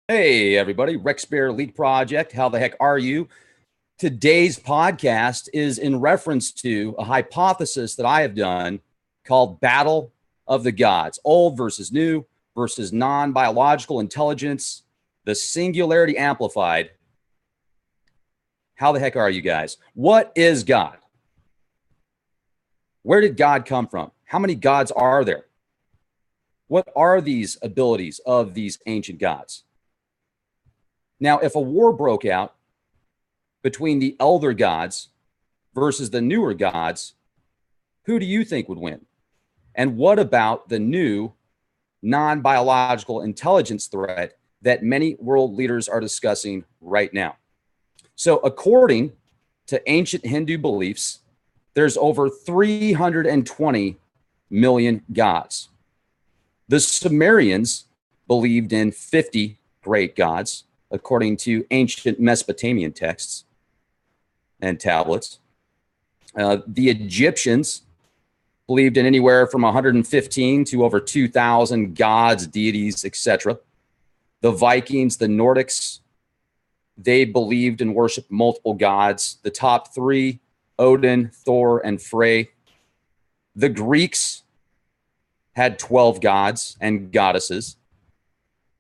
Hey, everybody. Rex Bear Elite Project. How the heck are you? Today's podcast is in reference to a hypothesis that I have done called Battle of the Gods, old versus new versus non-biological intelligence, the singularity amplified. How the heck are you guys? What is God? Where did God come from? How many gods are there? What are these abilities of these ancient gods? Now, if a war broke out between the elder gods versus the newer gods, who do you think would win? And what about the new non-biological intelligence threat that many world leaders are discussing right now? So according to ancient Hindu beliefs, there's over 320 million gods. The Sumerians believed in 50 great gods, according to ancient Mesopotamian texts and tablets. The Egyptians believed in anywhere from 115 to over 2,000 gods, deities, etc. The Vikings, the Nordics, they believed and worshiped multiple gods. The top three, Odin, Thor, and Frey. The Greeks had 12 gods and goddesses.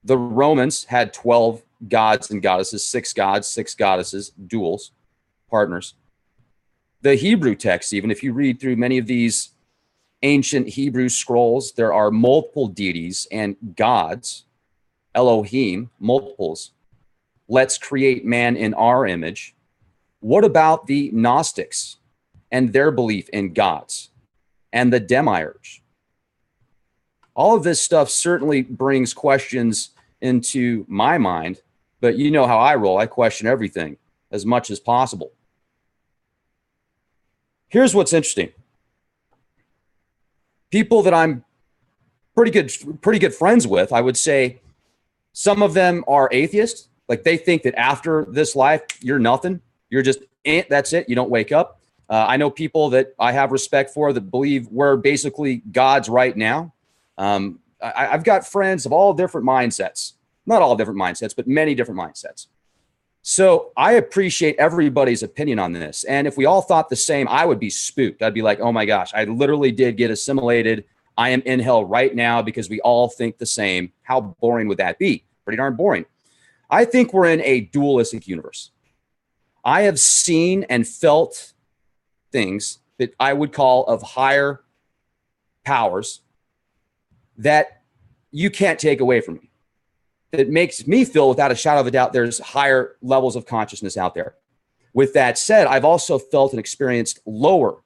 The Romans had 12 gods and goddesses, 6 gods, 6 goddesses, duals, partners. The Hebrew texts, even if you read through many of these ancient Hebrew scrolls, there are multiple deities and gods, Elohim, multiples. Let's create man in our image. What about the Gnostics and their belief in gods and the demiurge? All of this stuff certainly brings questions into my mind, but you know how I roll. I question everything as much as possible. Here's what's interesting. People that I'm pretty good friends with, I would say some of them are atheists. Like they think that after this life, you're nothing. You're just, that's it. You don't wake up. I know people that I have respect for that believe we're basically gods right now. I've got friends of all different mindsets. Not all different mindsets, but many different mindsets. So I appreciate everybody's opinion on this. And if we all thought the same, I would be spooked. I'd be like, oh my gosh, I literally did get assimilated. I am in hell right now because we all think the same. How boring would that be? Pretty darn boring. I think we're in a dualistic universe. I have seen and felt things that I would call of higher powers that you can't take away from me. It makes me feel without a shadow of a doubt there's higher levels of consciousness out there. With that said, I've also felt and experienced lower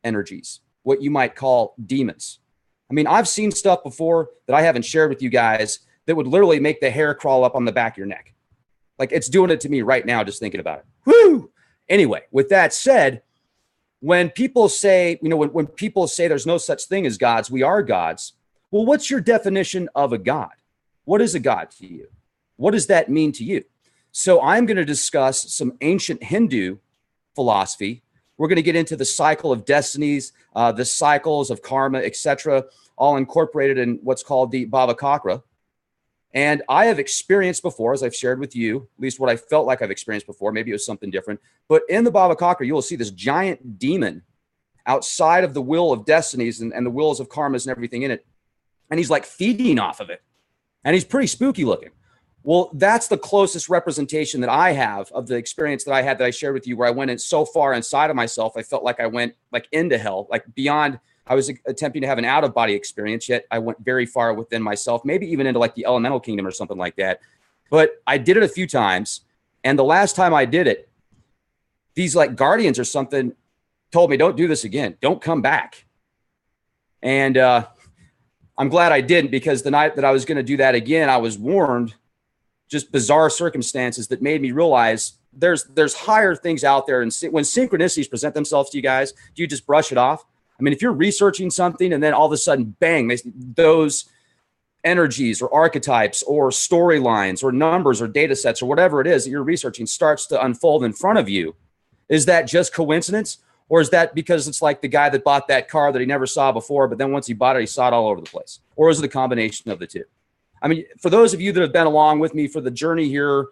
energies, what you might call demons. I mean, I've seen stuff before that I haven't shared with you guys that would literally make the hair crawl up on the back of your neck. Like it's doing it to me right now, just thinking about it. Woo! Anyway, with that said, when people say, when people say there's no such thing as gods, we are gods. Well, what's your definition of a god? What is a god to you? What does that mean to you? So I'm going to discuss some ancient Hindu philosophy. We're going to get into the cycle of destinies, the cycles of karma, etc., all incorporated in what's called the Baba Kakra. And I have experienced before, as I've shared with you, at least what I felt like I've experienced before, maybe it was something different, but in the Baba Kakra, you will see this giant demon outside of the wheel of destinies and the wheels of karmas and everything in it. And he's like feeding off of it. And he's pretty spooky looking. Well, that's the closest representation that I have of the experience that I had that I shared with you, where I went in so far inside of myself, I felt like I went like into hell, like beyond. I was attempting to have an out-of-body experience, yet I went very far within myself, maybe even into like the elemental kingdom or something like that. But I did it a few times. And the last time I did it, these like guardians or something told me, don't do this again. Don't come back. And I'm glad I didn't, because the night that I was going to do that again, I was warned, just bizarre circumstances that made me realize there's higher things out there. And when synchronicities present themselves to you guys, do you just brush it off? I mean, if you're researching something and then all of a sudden, bang, those energies or archetypes or storylines or numbers or data sets or whatever it is that you're researching starts to unfold in front of you, is that just coincidence? Or is that because it's like the guy that bought that car that he never saw before, but then once he bought it, he saw it all over the place? Or is it a combination of the two? I mean, for those of you that have been along with me for the journey here,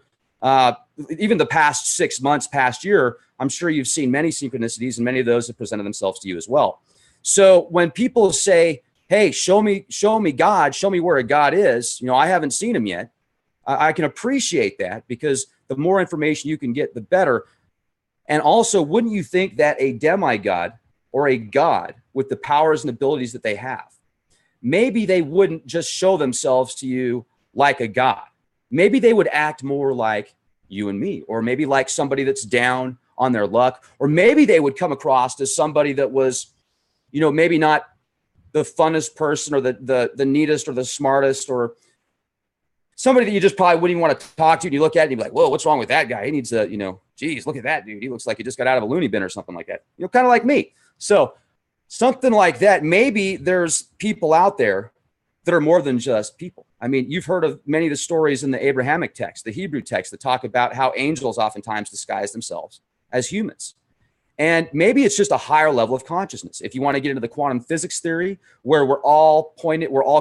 even the past 6 months, past year, I'm sure you've seen many synchronicities, and many of those have presented themselves to you as well. So when people say, hey, show me God, show me where a God is, you know, I haven't seen him yet. I can appreciate that, because the more information you can get, the better. And also, wouldn't you think that a demigod or a god with the powers and abilities that they have, maybe they wouldn't just show themselves to you like a god. Maybe they would act more like you and me, or maybe like somebody that's down on their luck, or maybe they would come across as somebody that was, you know, maybe not the funnest person, or the neatest, or the smartest, or somebody that you just probably wouldn't even want to talk to. And you look at it and you'd be like, whoa, what's wrong with that guy? He needs to, you know, geez, look at that dude. He looks like he just got out of a loony bin or something like that. You know, kind of like me. So something like that. Maybe there's people out there that are more than just people. I mean, you've heard of many of the stories in the Abrahamic text, the Hebrew text, that talk about how angels oftentimes disguise themselves as humans. And maybe it's just a higher level of consciousness. If you want to get into the quantum physics theory, where we're all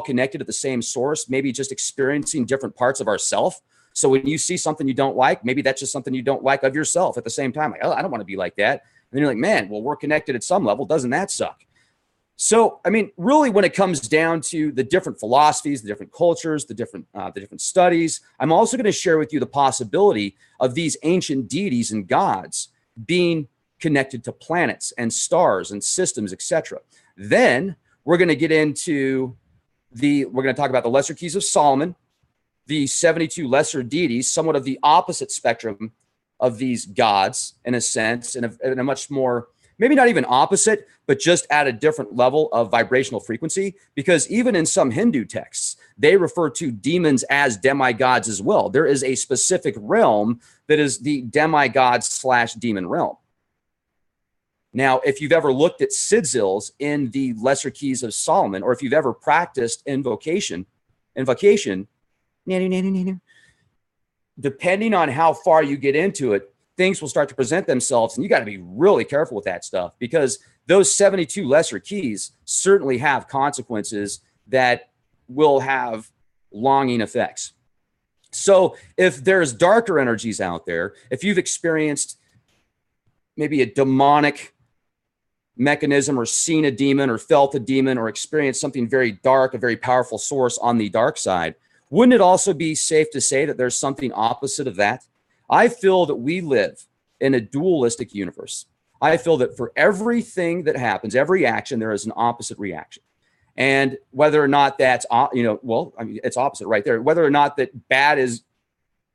connected at the same source, maybe just experiencing different parts of ourself. So when you see something you don't like, maybe that's just something you don't like of yourself at the same time. Like, oh, I don't want to be like that. And then you're like, man, well, we're connected at some level. Doesn't that suck? So, I mean, really, when it comes down to the different philosophies, the different cultures, the different studies, I'm also going to share with you the possibility of these ancient deities and gods being connected to planets and stars and systems, etc. Then we're going to get into we're going to talk about the lesser keys of Solomon, the 72 lesser deities, somewhat of the opposite spectrum of these gods, in a sense, in a much more, maybe not even opposite, but just at a different level of vibrational frequency. Because even in some Hindu texts, they refer to demons as demigods as well. There is a specific realm that is the demigod/demon realm. Now, if you've ever looked at sidzils in the lesser keys of Solomon, or if you've ever practiced invocation, depending on how far you get into it, things will start to present themselves, and you got to be really careful with that stuff, because those 72 lesser keys certainly have consequences that will have longing effects. So if there's darker energies out there, if you've experienced maybe a demonic mechanism, or seen a demon, or felt a demon, or experienced something very dark, a very powerful source on the dark side, wouldn't it also be safe to say that there's something opposite of that? I feel that we live in a dualistic universe. I feel that for everything that happens, every action, there is an opposite reaction. And whether or not that's, well, I mean, it's opposite right there. Whether or not that bad is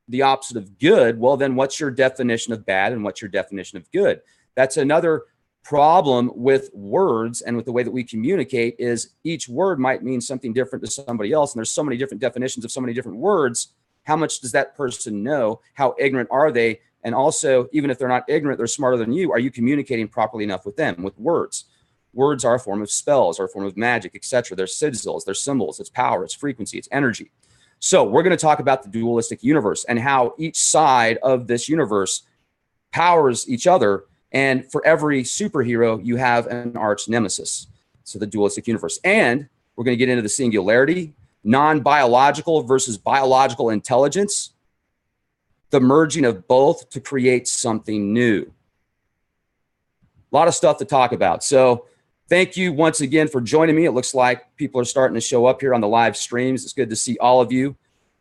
the opposite of good, well, then what's your definition of bad and what's your definition of good? That's another problem with words and with the way that we communicate, is each word might mean something different to somebody else. And there's so many different definitions of so many different words. How much does that person know? How ignorant are they? And also, even if they're not ignorant, they're smarter than you. Are you communicating properly enough with them with words? Words are a form of spells, are a form of magic, etc. They're sigils, they're symbols, it's power, it's frequency, it's energy. So we're going to talk about the dualistic universe and how each side of this universe powers each other. And for every superhero, you have an arch nemesis. So the dualistic universe. And we're going to get into the singularity, non-biological versus biological intelligence, the merging of both to create something new. A lot of stuff to talk about. So thank you once again for joining me. It looks like people are starting to show up here on the live streams. It's good to see all of you.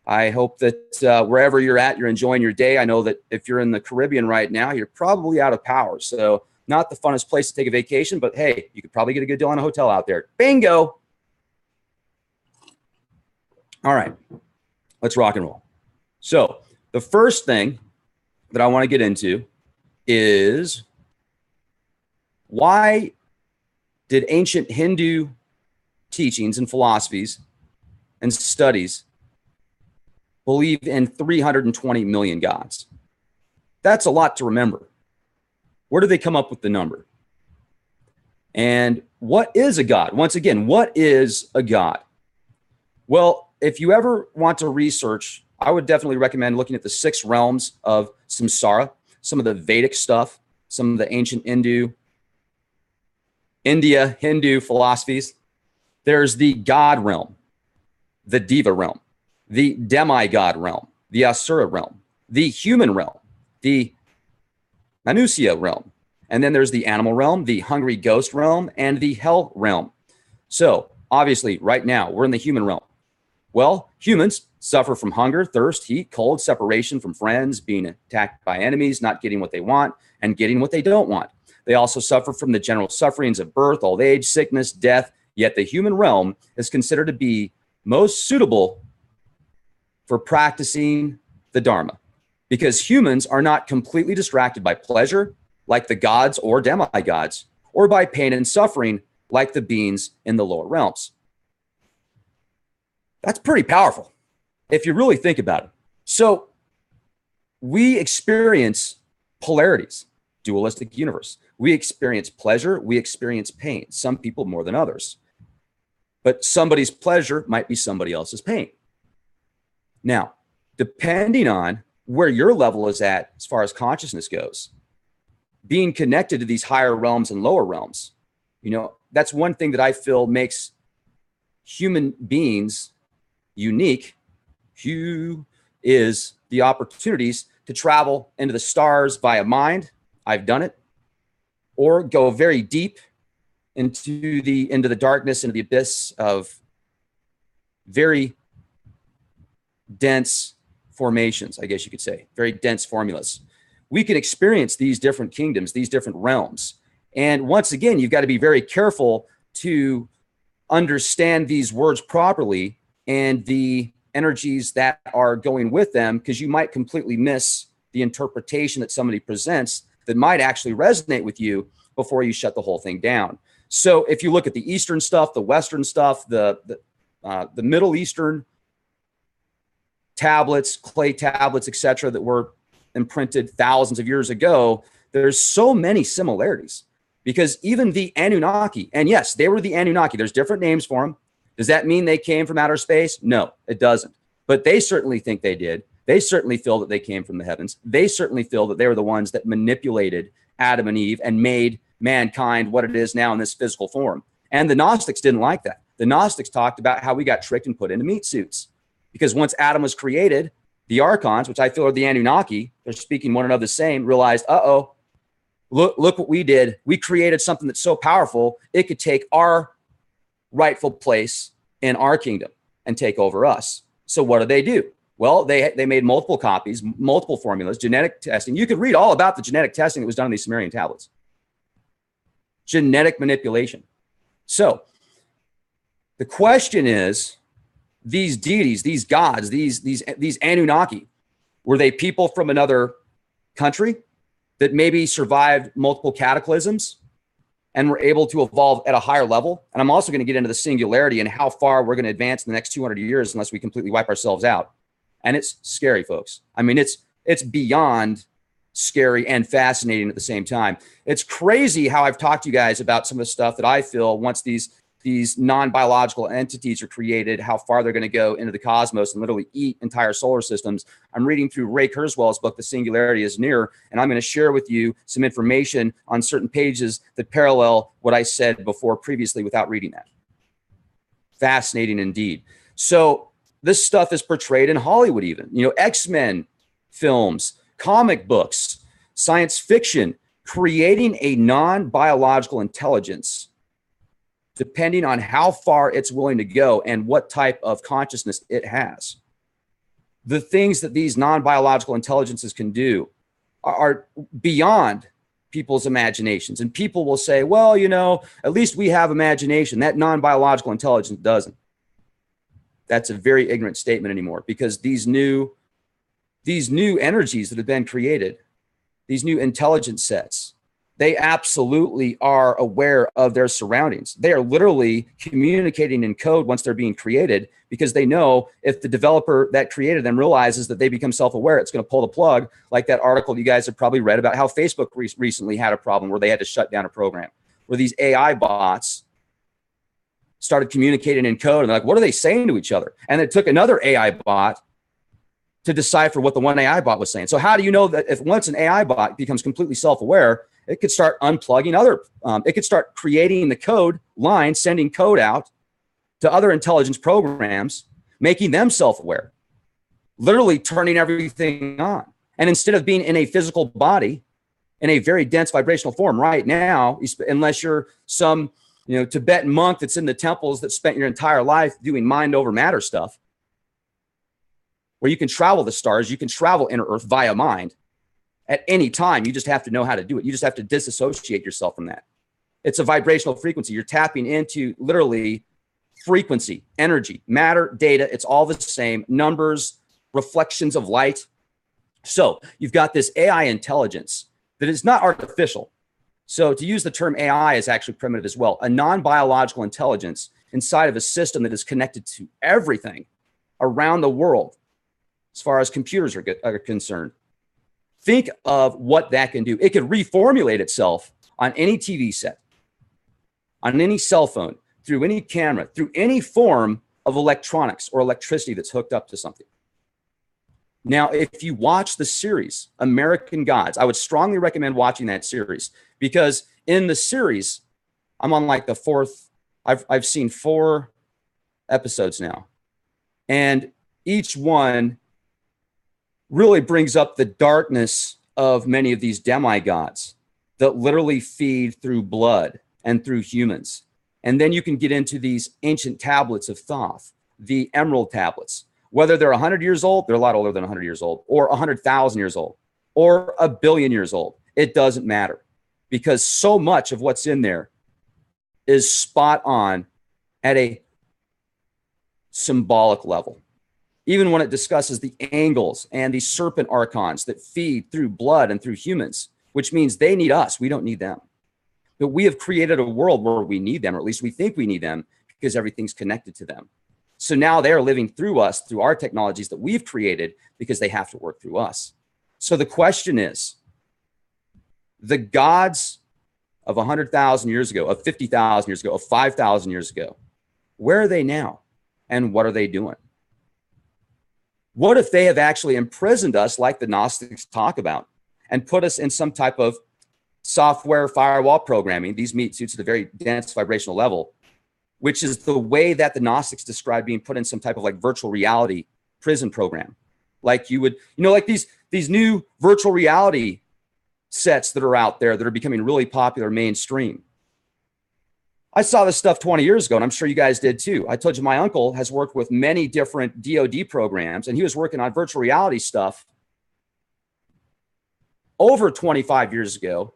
I hope that wherever you're at, you're enjoying your day. I know that if you're in the Caribbean right now, you're probably out of power. So not the funnest place to take a vacation, but hey, you could probably get a good deal on a hotel out there. Bingo. All right, let's rock and roll. So the first thing that I want to get into is, why did ancient Hindu teachings and philosophies and studies believe in 320 million gods? That's a lot to remember. Where did they come up with the number? And what is a god? Once again, what is a god? Well, if you ever want to research, I would definitely recommend looking at the 6 realms of samsara, some of the Vedic stuff, some of the ancient India Hindu philosophies. There's the God realm, the Deva realm. the demigod realm, the Asura realm, the human realm, the Manusia realm. And then there's the animal realm, the hungry ghost realm, and the hell realm. So obviously right now we're in the human realm. Well, humans suffer from hunger, thirst, heat, cold, separation from friends, being attacked by enemies, not getting what they want, and getting what they don't want. They also suffer from the general sufferings of birth, old age, sickness, death. Yet the human realm is considered to be most suitable for practicing the Dharma, because humans are not completely distracted by pleasure like the gods or demigods, or by pain and suffering like the beings in the lower realms. That's pretty powerful if you really think about it. So we experience polarities, dualistic universe. We experience pleasure, we experience pain, some people more than others. But somebody's pleasure might be somebody else's pain. Now, depending on where your level is at as far as consciousness goes, being connected to these higher realms and lower realms, you know, that's one thing that I feel makes human beings unique. Is the opportunities to travel into the stars via mind. I've done it. Or go very deep into the darkness, into the abyss of very dense formations, I guess you could say, very dense formulas. We can experience these different kingdoms, these different realms. And once again, you've got to be very careful to understand these words properly and the energies that are going with them, because you might completely miss the interpretation that somebody presents that might actually resonate with you before you shut the whole thing down. So if you look at the Eastern stuff, the Western stuff, the Middle Eastern tablets, clay tablets, etc., that were imprinted thousands of years ago, there's so many similarities, because even the Anunnaki, and yes, they were the Anunnaki. There's different names for them. Does that mean they came from outer space? No, it doesn't. But they certainly think they did. They certainly feel that they came from the heavens. They certainly feel that they were the ones that manipulated Adam and Eve and made mankind what it is now in this physical form. And the Gnostics didn't like that. The Gnostics talked about how we got tricked and put into meat suits. Because once Adam was created, the Archons, which I feel are the Anunnaki, they're speaking one another the same, realized, uh-oh, look what we did. We created something that's so powerful, it could take our rightful place in our kingdom and take over us. So what do? Well, they made multiple copies, multiple formulas, genetic testing. You could read all about the genetic testing that was done on these Sumerian tablets. Genetic manipulation. So the question is, these deities, these gods, these Anunnaki, were they people from another country that maybe survived multiple cataclysms and were able to evolve at a higher level? And I'm also going to get into the singularity and how far we're going to advance in the next 200 years unless we completely wipe ourselves out. And it's scary, folks. I mean, it's beyond scary and fascinating at the same time. It's crazy how I've talked to you guys about some of the stuff that I feel once these non-biological entities are created, how far they're going to go into the cosmos and literally eat entire solar systems. I'm reading through Ray Kurzweil's book, The Singularity is Near, and I'm going to share with you some information on certain pages that parallel what I said before previously without reading that. Fascinating indeed. So this stuff is portrayed in Hollywood even. You know, X-Men films, comic books, science fiction, creating a non-biological intelligence depending on how far it's willing to go and what type of consciousness it has. The things that these non-biological intelligences can do are beyond people's imaginations. And people will say, well, you know, at least we have imagination. That non-biological intelligence doesn't. That's a very ignorant statement anymore, because these new energies that have been created, these new intelligence sets, they absolutely are aware of their surroundings. They are literally communicating in code once they're being created, because they know if the developer that created them realizes that they become self-aware, it's going to pull the plug, like that article you guys have probably read about how Facebook recently had a problem where they had to shut down a program, where these AI bots started communicating in code. And they're like, what are they saying to each other? And it took another AI bot to decipher what the one AI bot was saying. So how do you know that if once an AI bot becomes completely self-aware, it could start unplugging it could start creating the code line, sending code out to other intelligence programs, making them self-aware. literally turning everything on. And instead of being in a physical body, in a very dense vibrational form right now, unless you're some Tibetan monk that's in the temples that spent your entire life doing mind over matter stuff, where you can travel the stars, you can travel inner earth via mind at any time. You just have to know how to do it. You just have to disassociate yourself from that. It's a vibrational frequency. You're tapping into literally frequency, energy, matter, data. It's all the same, numbers, reflections of light. So you've got this AI intelligence that is not artificial. So to use the term AI is actually primitive as well. A non-biological intelligence inside of a system that is connected to everything around the world as far as computers are concerned. Think of what that can do. It could reformulate itself on any TV set, on any cell phone, through any camera, through any form of electronics or electricity that's hooked up to something. Now, if you watch the series, American Gods, I would strongly recommend watching that series, because in the series, I'm on like the fourth, I've seen 4 episodes now. And each one really brings up the darkness of many of these demigods that literally feed through blood and through humans. And then you can get into these ancient tablets of Thoth, the emerald tablets. Whether they're 100 years old, they're a lot older than 100 years old, or 100,000 years old, or 1 billion years old. It doesn't matter, because so much of what's in there is spot on at a symbolic level. Even when it discusses the angles and the serpent archons that feed through blood and through humans, which means they need us. We don't need them. But we have created a world where we need them, or at least we think we need them, because everything's connected to them. So now they're living through us, through our technologies that we've created, because they have to work through us. So the question is, the gods of 100,000 years ago, of 50,000 years ago, of 5,000 years ago, where are they now? And what are they doing? What if they have actually imprisoned us, like the Gnostics talk about, and put us in some type of software firewall programming, these meat suits at a very dense vibrational level, which is the way that the Gnostics describe being put in some type of like virtual reality prison program. Like you would, like these new virtual reality sets that are out there that are becoming really popular mainstream. I saw this stuff 20 years ago, and I'm sure you guys did too. I told you my uncle has worked with many different DoD programs, and he was working on virtual reality stuff over 25 years ago,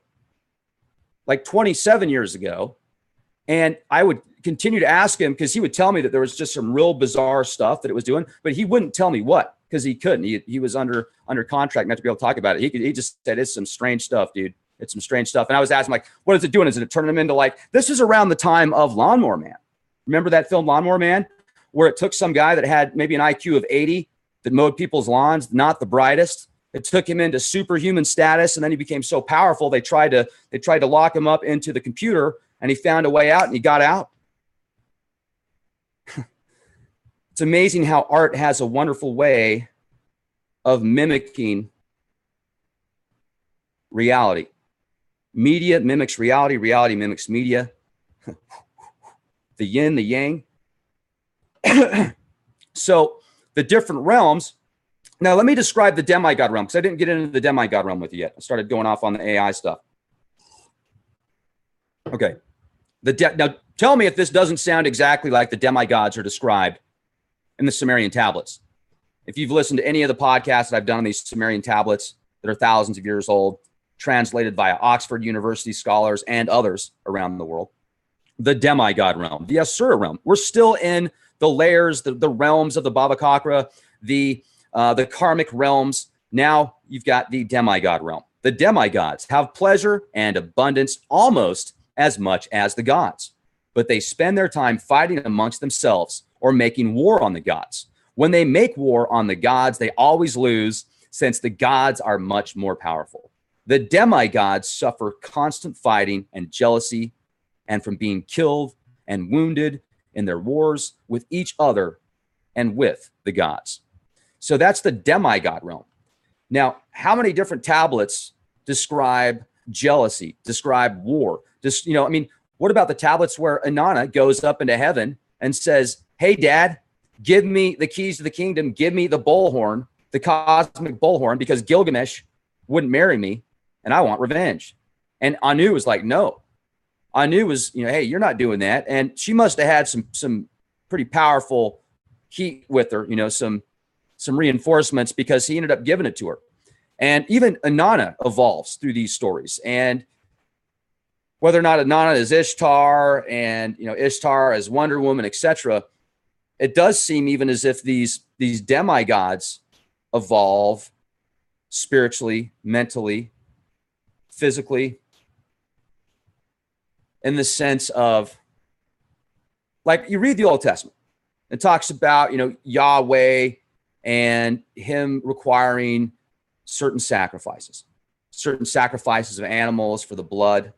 like 27 years ago. And I would continue to ask him, because he would tell me that there was just some real bizarre stuff that it was doing, but he wouldn't tell me what, because he couldn't. He was under contract not to be able to talk about it. He just said, it's some strange stuff, dude. It's some strange stuff. And I was asking, like, what is it doing? Is it turning them into, like, this is around the time of Lawnmower Man. Remember that film Lawnmower Man, where it took some guy that had maybe an IQ of 80 that mowed people's lawns, not the brightest. It took him into superhuman status, and then he became so powerful they tried to lock him up into the computer, and he found a way out, and he got out. It's amazing how art has a wonderful way of mimicking reality. Media mimics reality. Reality mimics media. The yin, the yang. So the different realms. Now, let me describe the demigod realm, because I didn't get into the demigod realm with you yet. I started going off on the AI stuff. Okay. Now, tell me if this doesn't sound exactly like the demigods are described in the Sumerian tablets. If you've listened to any of the podcasts that I've done on these Sumerian tablets that are thousands of years old, translated via Oxford University scholars and others around the world, the demigod realm, the Asura realm, we're still in the layers, the realms of the Baba Chakra, the karmic realms. Now you've got the demigod realm. The demigods have pleasure and abundance almost as much as the gods, but they spend their time fighting amongst themselves or making war on the gods. When they make war on the gods, they always lose, since the gods are much more powerful. The demigods suffer constant fighting and jealousy, and from being killed and wounded in their wars with each other and with the gods. So that's the demigod realm. Now, how many different tablets describe jealousy, describe war? What about the tablets where Inanna goes up into heaven and says, hey, Dad, Give me the keys to the kingdom. Give me the bullhorn, the cosmic bullhorn, because Gilgamesh wouldn't marry me and I want revenge. And Anu was like, no. Anu was, hey, you're not doing that. And she must have had some pretty powerful heat with her, some reinforcements, because he ended up giving it to her. And even Inanna evolves through these stories. And whether or not Inanna is Ishtar and, Ishtar as Wonder Woman, etc., it does seem even as if these demigods evolve spiritually, mentally, physically, in the sense of, like, you read the Old Testament, it talks about, Yahweh and him requiring certain sacrifices of animals for the blood.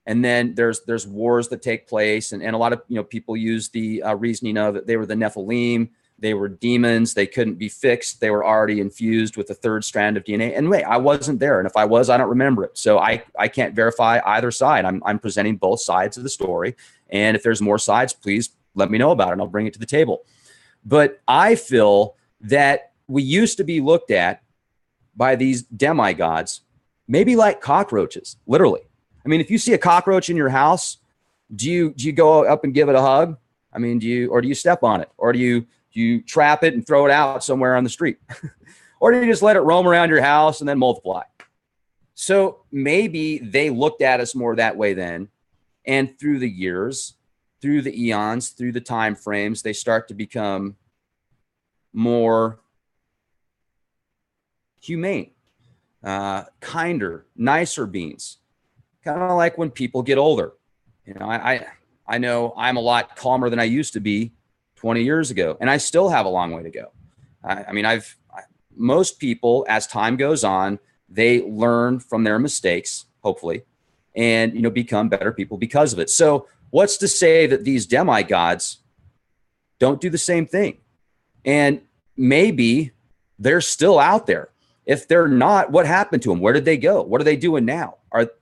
And then there's wars that take place. And a lot of, people use the reasoning of that they were the Nephilim. They were demons. They couldn't be fixed. They were already infused with the third strand of DNA. And wait, I wasn't there. And if I was, I don't remember it. So I can't verify either side. I'm presenting both sides of the story. And if there's more sides, please let me know about it and I'll bring it to the table. But I feel that we used to be looked at by these demigods, maybe like cockroaches, literally. I mean, if you see a cockroach in your house, do you go up and give it a hug? I mean, do you step on it? Or do you trap it and throw it out somewhere on the street? Or do you just let it roam around your house and then multiply? So maybe they looked at us more that way then. And through the years, through the eons, through the time frames, they start to become more humane, kinder, nicer beings. Kind of like when people get older. I know I'm a lot calmer than I used to be 20 years ago, and I still have a long way to go. Most people, as time goes on, they learn from their mistakes, hopefully, and, become better people because of it. So what's to say that these demigods don't do the same thing? And maybe they're still out there. If they're not, what happened to them? Where did they go? What are they doing now?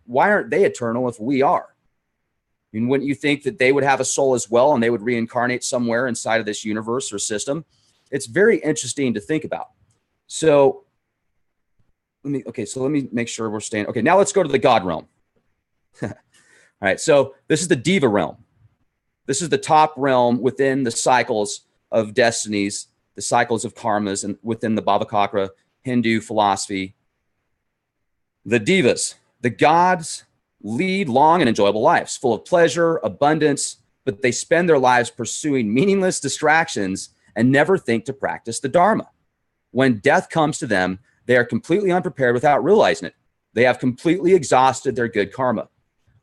Why aren't they eternal if we are? I mean, wouldn't you think that they would have a soul as well and they would reincarnate somewhere inside of this universe or system? It's very interesting to think about. So let me make sure we're staying. Okay, now let's go to the God realm. All right, so this is the Diva realm. This is the top realm within the cycles of destinies, the cycles of karmas, and within the Bhavakakra Hindu philosophy. The Divas, the gods, lead long and enjoyable lives, full of pleasure, abundance, but they spend their lives pursuing meaningless distractions and never think to practice the Dharma. When death comes to them, they are completely unprepared without realizing it. They have completely exhausted their good karma,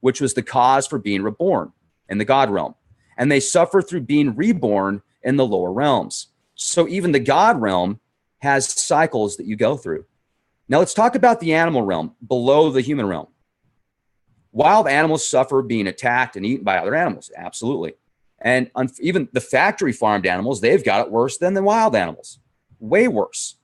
which was the cause for being reborn in the God realm. And they suffer through being reborn in the lower realms. So even the God realm has cycles that you go through. Now let's talk about the animal realm below the human realm. Wild animals suffer being attacked and eaten by other animals. Absolutely. And even the factory farmed animals, they've got it worse than the wild animals. Way worse.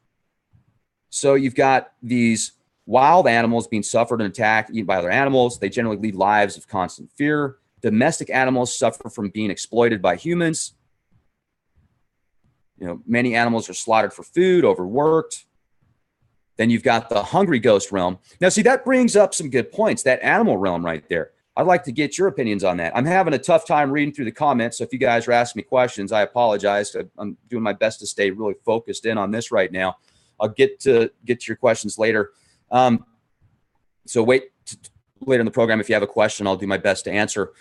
So you've got these wild animals being suffered and attacked, eaten by other animals. They generally lead lives of constant fear. Domestic animals suffer from being exploited by humans. Many animals are slaughtered for food, overworked. Then you've got the hungry ghost realm. Now, see, that brings up some good points, that animal realm right there. I'd like to get your opinions on that. I'm having a tough time reading through the comments, so if you guys are asking me questions, I apologize. I'm doing my best to stay really focused in on this right now. I'll get to your questions later. So wait later in the program. If you have a question, I'll do my best to answer.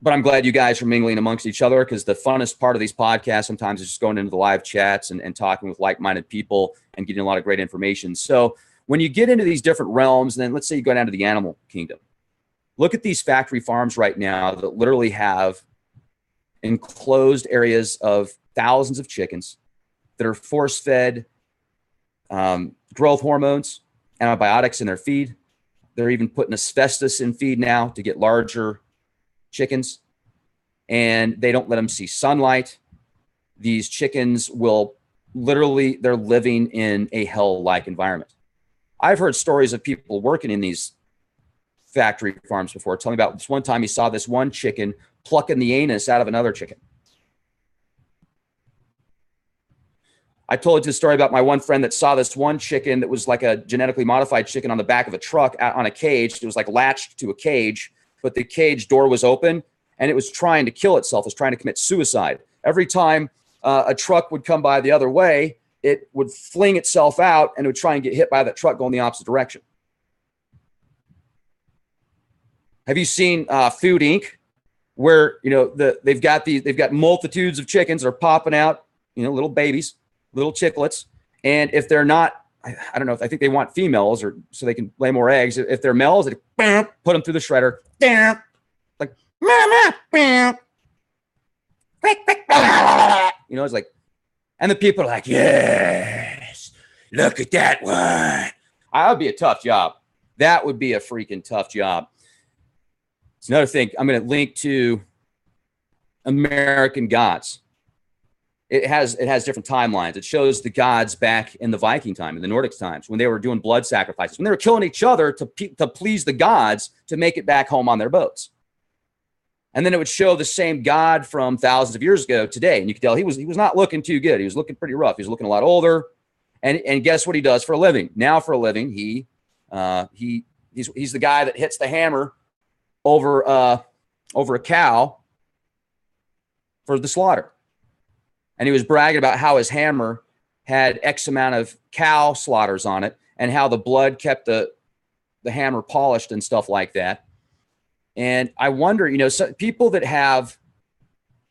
But I'm glad you guys are mingling amongst each other, because the funnest part of these podcasts sometimes is just going into the live chats and talking with like-minded people and getting a lot of great information. So when you get into these different realms, and then let's say you go down to the animal kingdom, look at these factory farms right now that literally have enclosed areas of thousands of chickens that are force-fed growth hormones, antibiotics in their feed. They're even putting asbestos in feed now to get larger chickens, and they don't let them see sunlight. These chickens they're living in a hell-like environment. I've heard stories of people working in these factory farms before, telling me about this one time he saw this one chicken plucking the anus out of another chicken. I told you the story about my one friend that saw this one chicken that was like a genetically modified chicken on the back of a truck on a cage. It was like latched to a cage, but the cage door was open and it was trying to kill itself. It was trying to commit suicide. Every time a truck would come by the other way, it would fling itself out and it would try and get hit by that truck going the opposite direction. Have you seen Food Inc., where they've got multitudes of chickens that are popping out, little babies, little chicklets, and if they're not, I don't know, I think they want females or so they can lay more eggs. If they're males, they put them through the shredder, like it's like, and the people are like, yes, look at that one. That would be a tough job. That would be a freaking tough job. It's another thing. I'm going to link to American gods. It has different timelines. It shows the gods back in the Viking time, in the Nordic times, when they were doing blood sacrifices, when they were killing each other to please the gods to make it back home on their boats. And then it would show the same god from thousands of years ago today, and you could tell he was not looking too good. He was looking pretty rough. He was looking a lot older. And guess what he does for a living? Now for a living, he's the guy that hits the hammer over a cow for the slaughter. And he was bragging about how his hammer had X amount of cow slaughters on it and how the blood kept the hammer polished and stuff like that. And I wonder, so people that have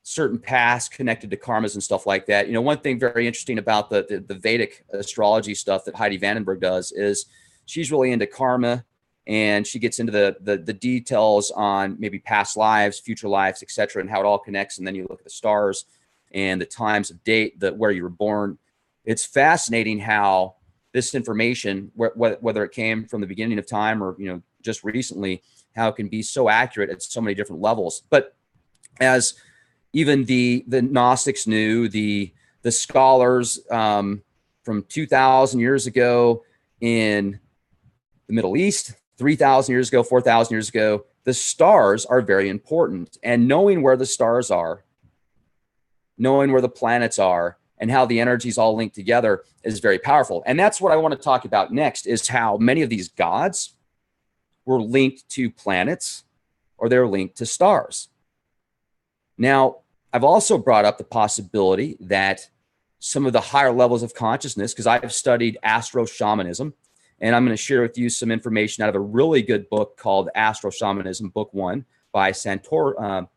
certain pasts connected to karmas and stuff like that, one thing very interesting about the Vedic astrology stuff that Heidi Vandenberg does is she's really into karma, and she gets into the details on maybe past lives, future lives, etc., and how it all connects. And then you look at the stars and the times of date, where you were born. It's fascinating how this information, whether it came from the beginning of time or just recently, how it can be so accurate at so many different levels. But as even the Gnostics knew, the scholars from 2,000 years ago in the Middle East, 3,000 years ago, 4,000 years ago, the stars are very important. And knowing where the stars are, knowing where the planets are, and how the energies all link together is very powerful. And that's what I want to talk about next, is how many of these gods were linked to planets or they're linked to stars. Now, I've also brought up the possibility that some of the higher levels of consciousness, because I've studied astro shamanism, and I'm going to share with you some information out of a really good book called Astro Shamanism, Book 1 by Santoro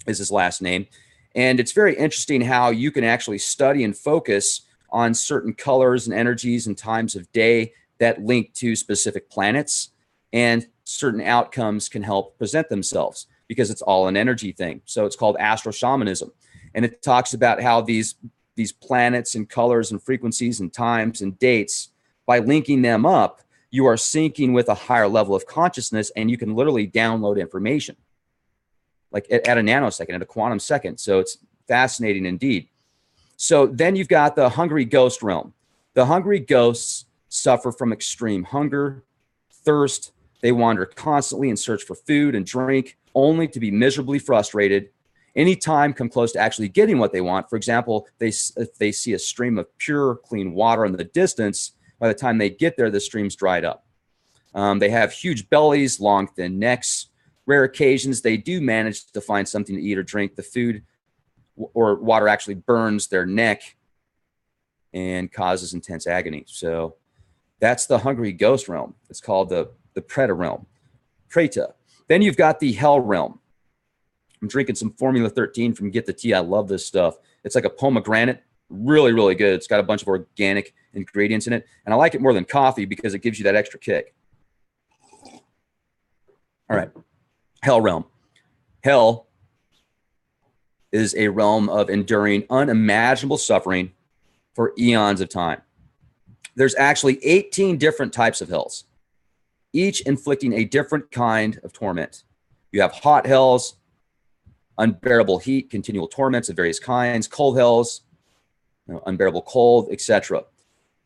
is his last name. And it's very interesting how you can actually study and focus on certain colors and energies and times of day that link to specific planets, and certain outcomes can help present themselves because it's all an energy thing. So it's called astro shamanism. And it talks about how these planets and colors and frequencies and times and dates, by linking them up, you are syncing with a higher level of consciousness, and you can literally download information like at a nanosecond, at a quantum second. So it's fascinating indeed. So then you've got the hungry ghost realm. The hungry ghosts suffer from extreme hunger, thirst. They wander constantly in search for food and drink, only to be miserably frustrated. Anytime come close to actually getting what they want. For example, if they see a stream of pure, clean water in the distance, by the time they get there, the stream's dried up. They have huge bellies, long, thin necks. Rare occasions, they do manage to find something to eat or drink. The food or water actually burns their neck and causes intense agony. So that's the hungry ghost realm. It's called the Preta realm. Preta. Then you've got the hell realm. I'm drinking some Formula 13 from Get the Tea. I love this stuff. It's like a pomegranate. Really, really good. It's got a bunch of organic ingredients in it. And I like it more than coffee because it gives you that extra kick. All right. Hell realm. Hell is a realm of enduring unimaginable suffering for eons of time. There's actually 18 different types of hells, each inflicting a different kind of torment. You have hot hells, unbearable heat, continual torments of various kinds, cold hells, unbearable cold, etc.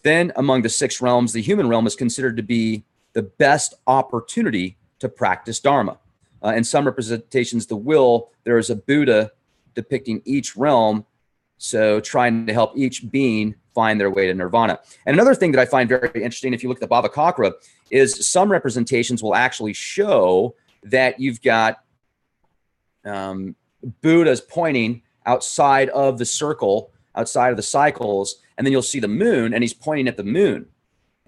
Then among the 6 realms, the human realm is considered to be the best opportunity to practice Dharma. In some representations, there is a Buddha depicting each realm So trying to help each being find their way to nirvana. And another thing that I find very interesting, if you look at the Baba Kakra, is some representations will actually show that you've got Buddha's pointing outside of the circle, outside of the cycles, and then you'll see the moon, and he's pointing at the moon.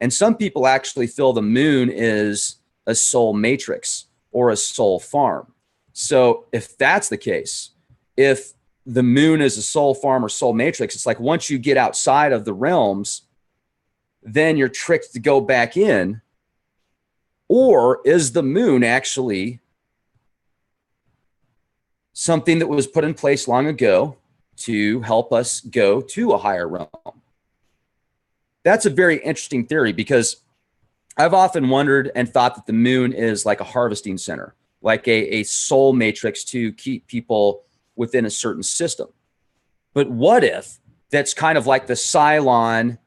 And some people actually feel the moon is a soul matrix or a soul farm. So if that's the case, if the moon is a soul farm or soul matrix, it's like once you get outside of the realms, then you're tricked to go back in. Or is the moon actually something that was put in place long ago to help us go to a higher realm? That's a very interesting theory, because I've often wondered and thought that the moon is like a harvesting center, like a soul matrix to keep people within a certain system. But what if that's kind of like the Cylon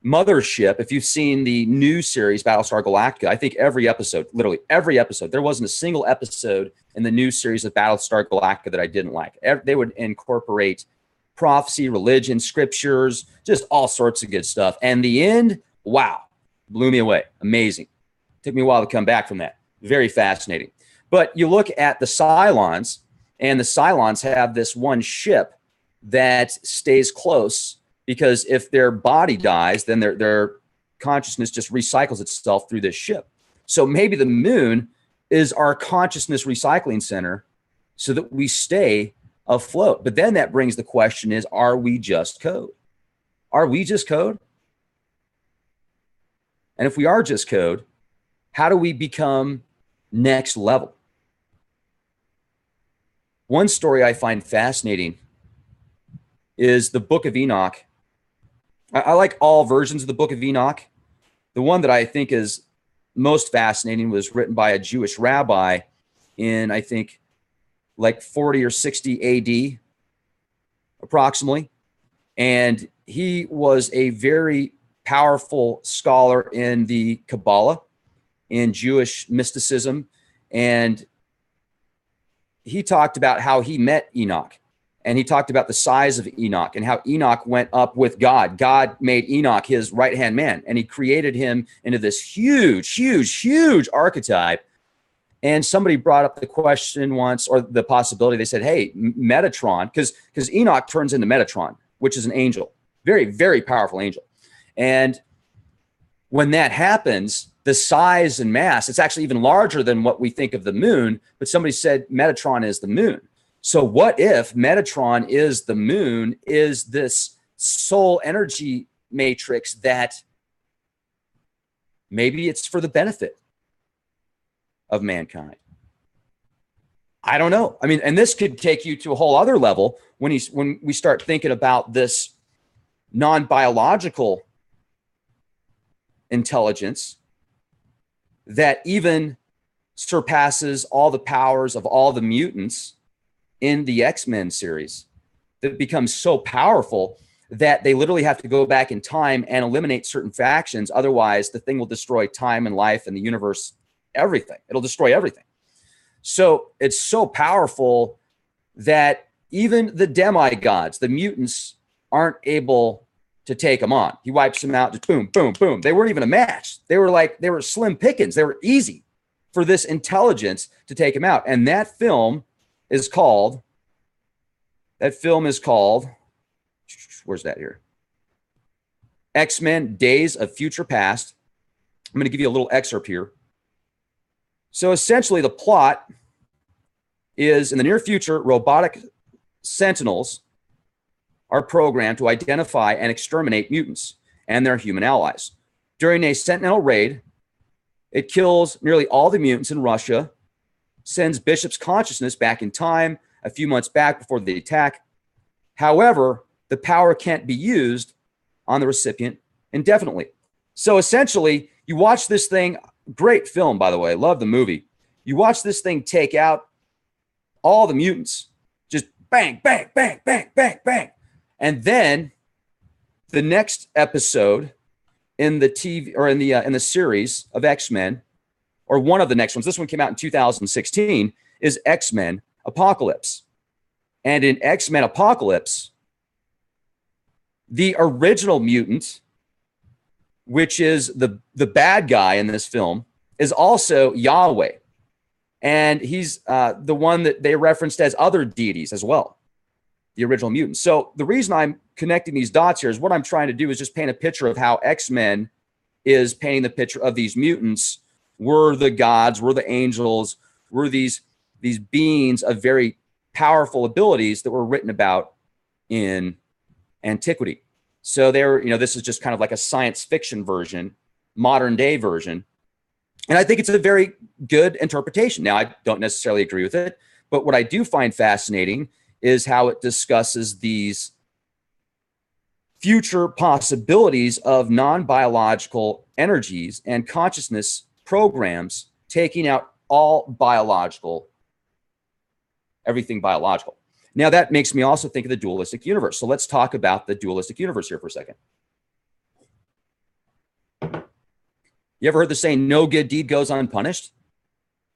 mothership? If you've seen the new series Battlestar Galactica, I think every episode, literally every episode, there wasn't a single episode in the new series of Battlestar Galactica that I didn't like. They would incorporate prophecy, religion, scriptures, just all sorts of good stuff. And the end, wow, blew me away. Amazing. Took me a while to come back from that. Very fascinating. But you look at the Cylons, and the Cylons have this one ship that stays close, because if their body dies, then their consciousness just recycles itself through this ship. So maybe the moon is our consciousness recycling center so that we stay afloat. But then that brings the question is, are we just code? Are we just code? And if we are just code, how do we become next level? One story I find fascinating is the Book of Enoch. I like all versions of the Book of Enoch. The one that I think is most fascinating was written by a Jewish rabbi in, I think, like 40 or 60 AD, approximately. And he was a very powerful scholar in the Kabbalah, in Jewish mysticism. And he talked about how he met Enoch. And he talked about the size of Enoch and how Enoch went up with God. God made Enoch his right-hand man, and he created him into this huge, huge, huge archetype. And somebody brought up the question once, or the possibility, they said, hey, Metatron, because Enoch turns into Metatron, which is an angel, very, very powerful angel. And when that happens, the size and mass, it's actually even larger than what we think of the moon, but somebody said Metatron is the moon. So what if Metatron is the moon, is this soul energy matrix that maybe it's for the benefit of mankind? I don't know. I mean, and this could take you to a whole other level when we start thinking about this non-biological intelligence that even surpasses all the powers of all the mutants in the X-Men series, that becomes so powerful that they literally have to go back in time and eliminate certain factions. Otherwise, the thing will destroy time and life and the universe, everything. It'll destroy everything. So it's so powerful that even the demigods, the mutants, aren't able to take them on. He wipes them out, just boom, boom, boom. They weren't even a match. They were slim pickings. They were easy for this intelligence to take him out. And that film is called, where's that here? X-Men Days of Future Past. I'm going to give you a little excerpt here. So essentially the plot is, in the near future, robotic sentinels are programmed to identify and exterminate mutants and their human allies. During a sentinel raid, it kills nearly all the mutants in Russia, sends Bishop's consciousness back in time a few months back before the attack. However, the power can't be used on the recipient indefinitely. So essentially, you watch this thing, great film, by the way, love the movie. You watch this thing take out all the mutants, just bang, bang, bang, bang, bang, bang. And then the next episode in the TV or in the series of X-Men, or one of the next ones, this one came out in 2016, is X-Men Apocalypse. And in X-Men Apocalypse, the original mutant, which is the bad guy in this film, is also Yahweh. And he's the one that they referenced as other deities as well, the original mutant. So the reason I'm connecting these dots here is what I'm trying to do is just paint a picture of how X-Men is painting the picture of these mutants. Were the gods, were the angels, were these beings of very powerful abilities that were written about in antiquity. So they're, this is just kind of like a science fiction version, modern day version. And I think it's a very good interpretation. Now, I don't necessarily agree with it, but what I do find fascinating is how it discusses these future possibilities of non-biological energies and consciousness programs taking out all biological, everything biological. Now, that makes me also think of the dualistic universe. So let's talk about the dualistic universe here for a second. You ever heard the saying, no good deed goes unpunished?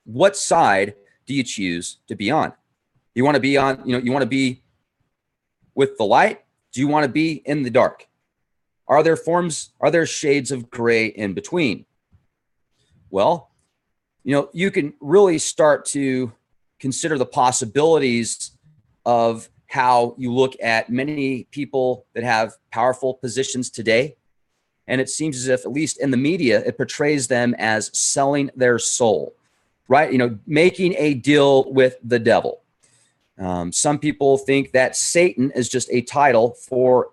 What side do you choose to be on? You want to be on, you want to be with the light? Do you want to be in the dark? Are there shades of gray in between? Well, you can really start to consider the possibilities of how you look at many people that have powerful positions today. And it seems as if, at least in the media, it portrays them as selling their soul, right? Making a deal with the devil. Some people think that Satan is just a title for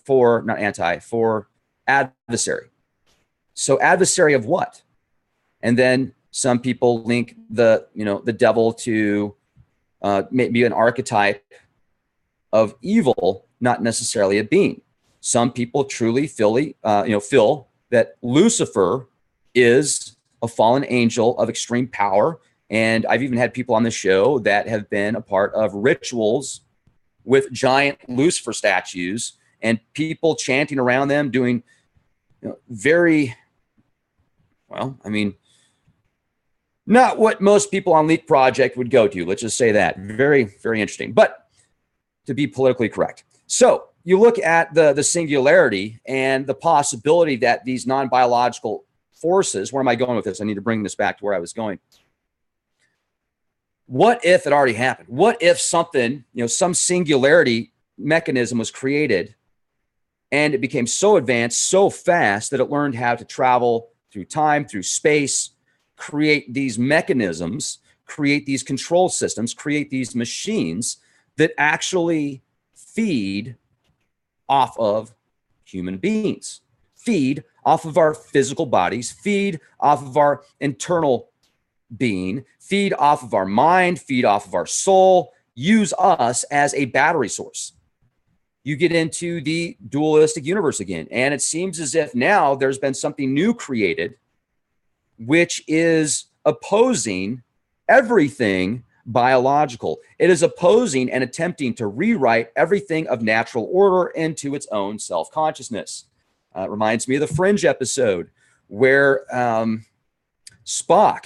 for adversary. So adversary of what? And then some people link the devil to maybe an archetype of evil, not necessarily a being. Some people truly feel that Lucifer is a fallen angel of extreme power. And I've even had people on the show that have been a part of rituals with giant Lucifer statues and people chanting around them, doing very, not what most people on Leak Project would go to. Let's just say that. Very, very interesting. But to be politically correct. So you look at the singularity and the possibility that these non-biological forces, where am I going with this? I need to bring this back to where I was going. What if it already happened? What if something, some singularity mechanism was created and it became so advanced, so fast that it learned how to travel through time, through space, create these mechanisms, create these control systems, create these machines that actually feed off of human beings, feed off of our physical bodies, feed off of our internal being, feed off of our mind, feed off of our soul, use us as a battery source. You get into the dualistic universe again, and it seems as if now there's been something new created, which is opposing everything biological. It is opposing and attempting to rewrite everything of natural order into its own self-consciousness. It reminds me of the Fringe episode where Spock,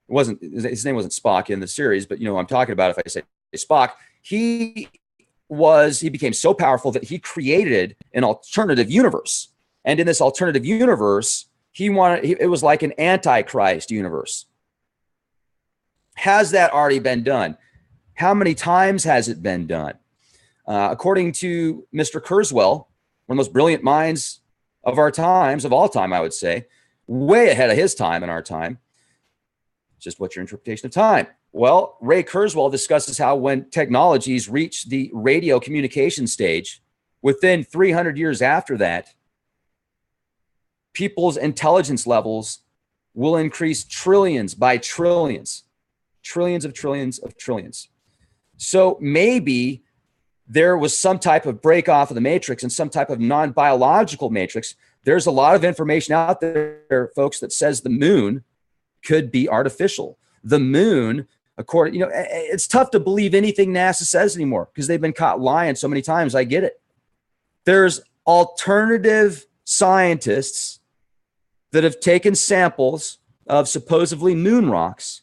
his name wasn't Spock in the series, but I'm talking about if I say Spock, he became so powerful that he created an alternative universe. And in this alternative universe, it was like an antichrist universe. Has that already been done? How many times has it been done? According to Mr. Kurzweil, one of the most brilliant minds of our times, of all time, I would say, way ahead of his time in our time. Just what's your interpretation of time? Well, Ray Kurzweil discusses how when technologies reach the radio communication stage, within 300 years after that, people's intelligence levels will increase trillions by trillions, trillions of trillions of trillions. So maybe there was some type of break off of the matrix and some type of non-biological matrix. There's a lot of information out there, folks, that says the moon could be artificial. The moon, according, it's tough to believe anything NASA says anymore because they've been caught lying so many times. I get it. There's alternative scientists that have taken samples of supposedly moon rocks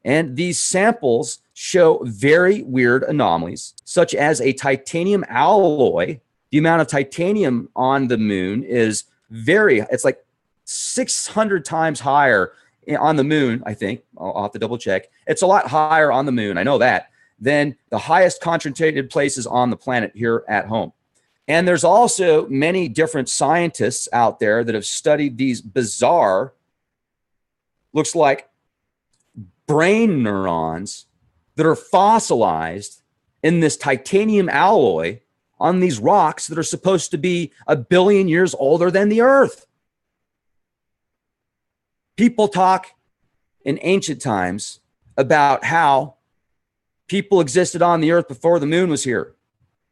And these samples show very weird anomalies, such as a titanium alloy. The amount of titanium on the moon is it's like 600 times higher on the moon, I think. I'll have to double check. It's a lot higher on the moon, I know that, than the highest concentrated places on the planet here at home. And there's also many different scientists out there that have studied these bizarre, looks like brain neurons that are fossilized in this titanium alloy on these rocks that are supposed to be 1 billion years older than the Earth. People talk in ancient times about how people existed on the Earth before the moon was here.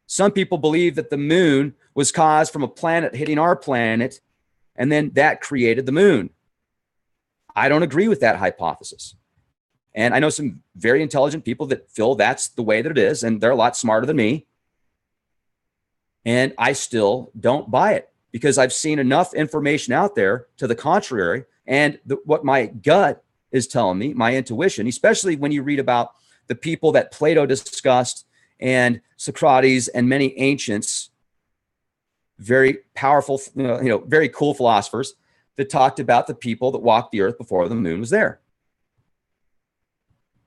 Some people believe that the moon was caused from a planet hitting our planet, and then that created the moon. I don't agree with that hypothesis. And I know some very intelligent people that feel that's the way that it is, and they're a lot smarter than me. And I still don't buy it because I've seen enough information out there to the contrary. And what my gut is telling me, my intuition, especially when you read about the people that Plato discussed and Socrates and many ancients, very powerful, very cool philosophers that talked about the people that walked the earth before the moon was there.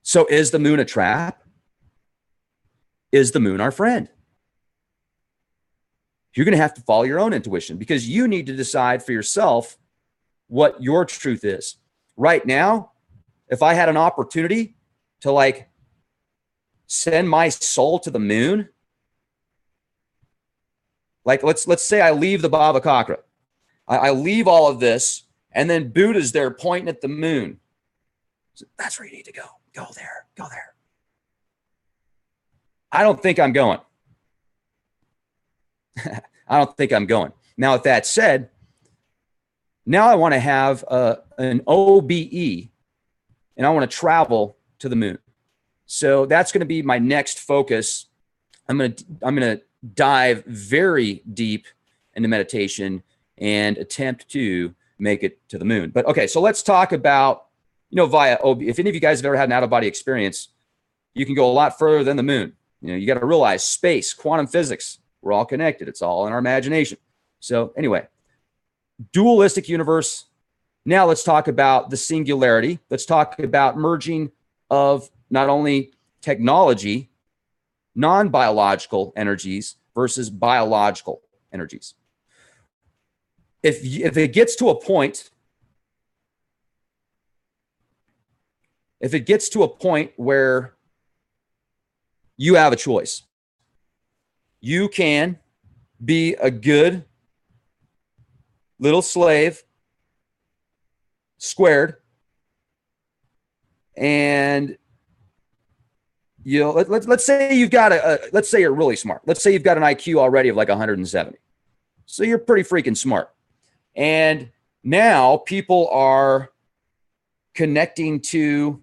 So is the moon a trap? Is the moon our friend? You're going to have to follow your own intuition because you need to decide for yourself what your truth is. Right now, if I had an opportunity to send my soul to the moon, let's say I leave the Baba Kakra. I leave all of this, and then Buddha's there pointing at the moon. So that's where you need to go. Go there. Go there. I don't think I'm going. I don't think I'm going. Now, with that said, now I want to have an OBE, and I want to travel to the moon. So that's going to be my next focus. I'm going to dive very deep into meditation and attempt to make it to the moon. But okay, so let's talk about, via OBE. If any of you guys have ever had an out-of-body experience, you can go a lot further than the moon. You got to realize space, quantum physics, we're all connected. It's all in our imagination. So anyway, dualistic universe. Now let's talk about the singularity. Let's talk about merging of not only technology, non-biological energies versus biological energies. If it gets to a point, where you have a choice, you can be a good little slave, squared, and let's say you've got let's say you're really smart. Let's say you've got an IQ already of like 170. So you're pretty freaking smart. And now people are connecting to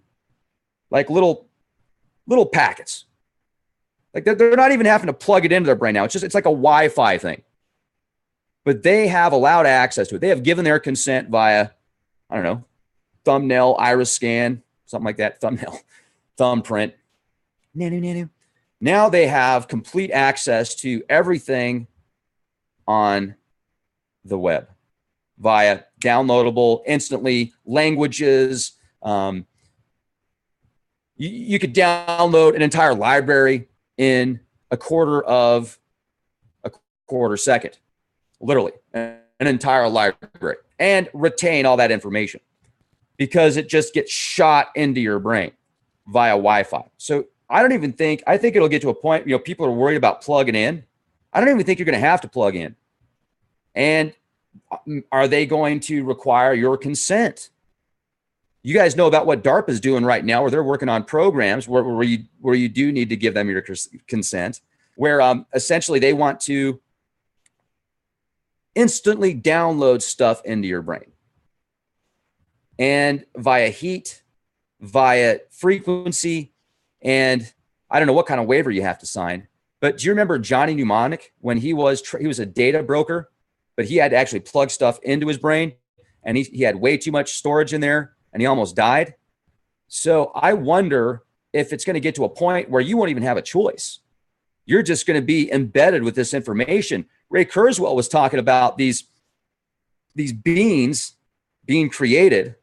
little packets. They're not even having to plug it into their brain now. It's like a Wi-Fi thing. But they have allowed access to it. They have given their consent via, I don't know, thumbnail, iris scan, something like that, thumbprint. Now they have complete access to everything on the web via downloadable, instantly languages. You could download an entire library in a quarter second, literally an entire library, and retain all that information because it just gets shot into your brain via Wi-Fi. So I think it'll get to a point, people are worried about plugging in. I don't even think you're going to have to plug in. And are they going to require your consent? You guys know about what DARPA is doing right now, where they're working on programs where you do need to give them your consent, where essentially they want to instantly download stuff into your brain. And via heat, via frequency, and I don't know what kind of waiver you have to sign. But do you remember Johnny Mnemonic when he was a data broker, but he had to actually plug stuff into his brain, and he had way too much storage in there, and he almost died? So I wonder if it's going to get to a point where you won't even have a choice. You're just going to be embedded with this information. Ray Kurzweil was talking about these beings being created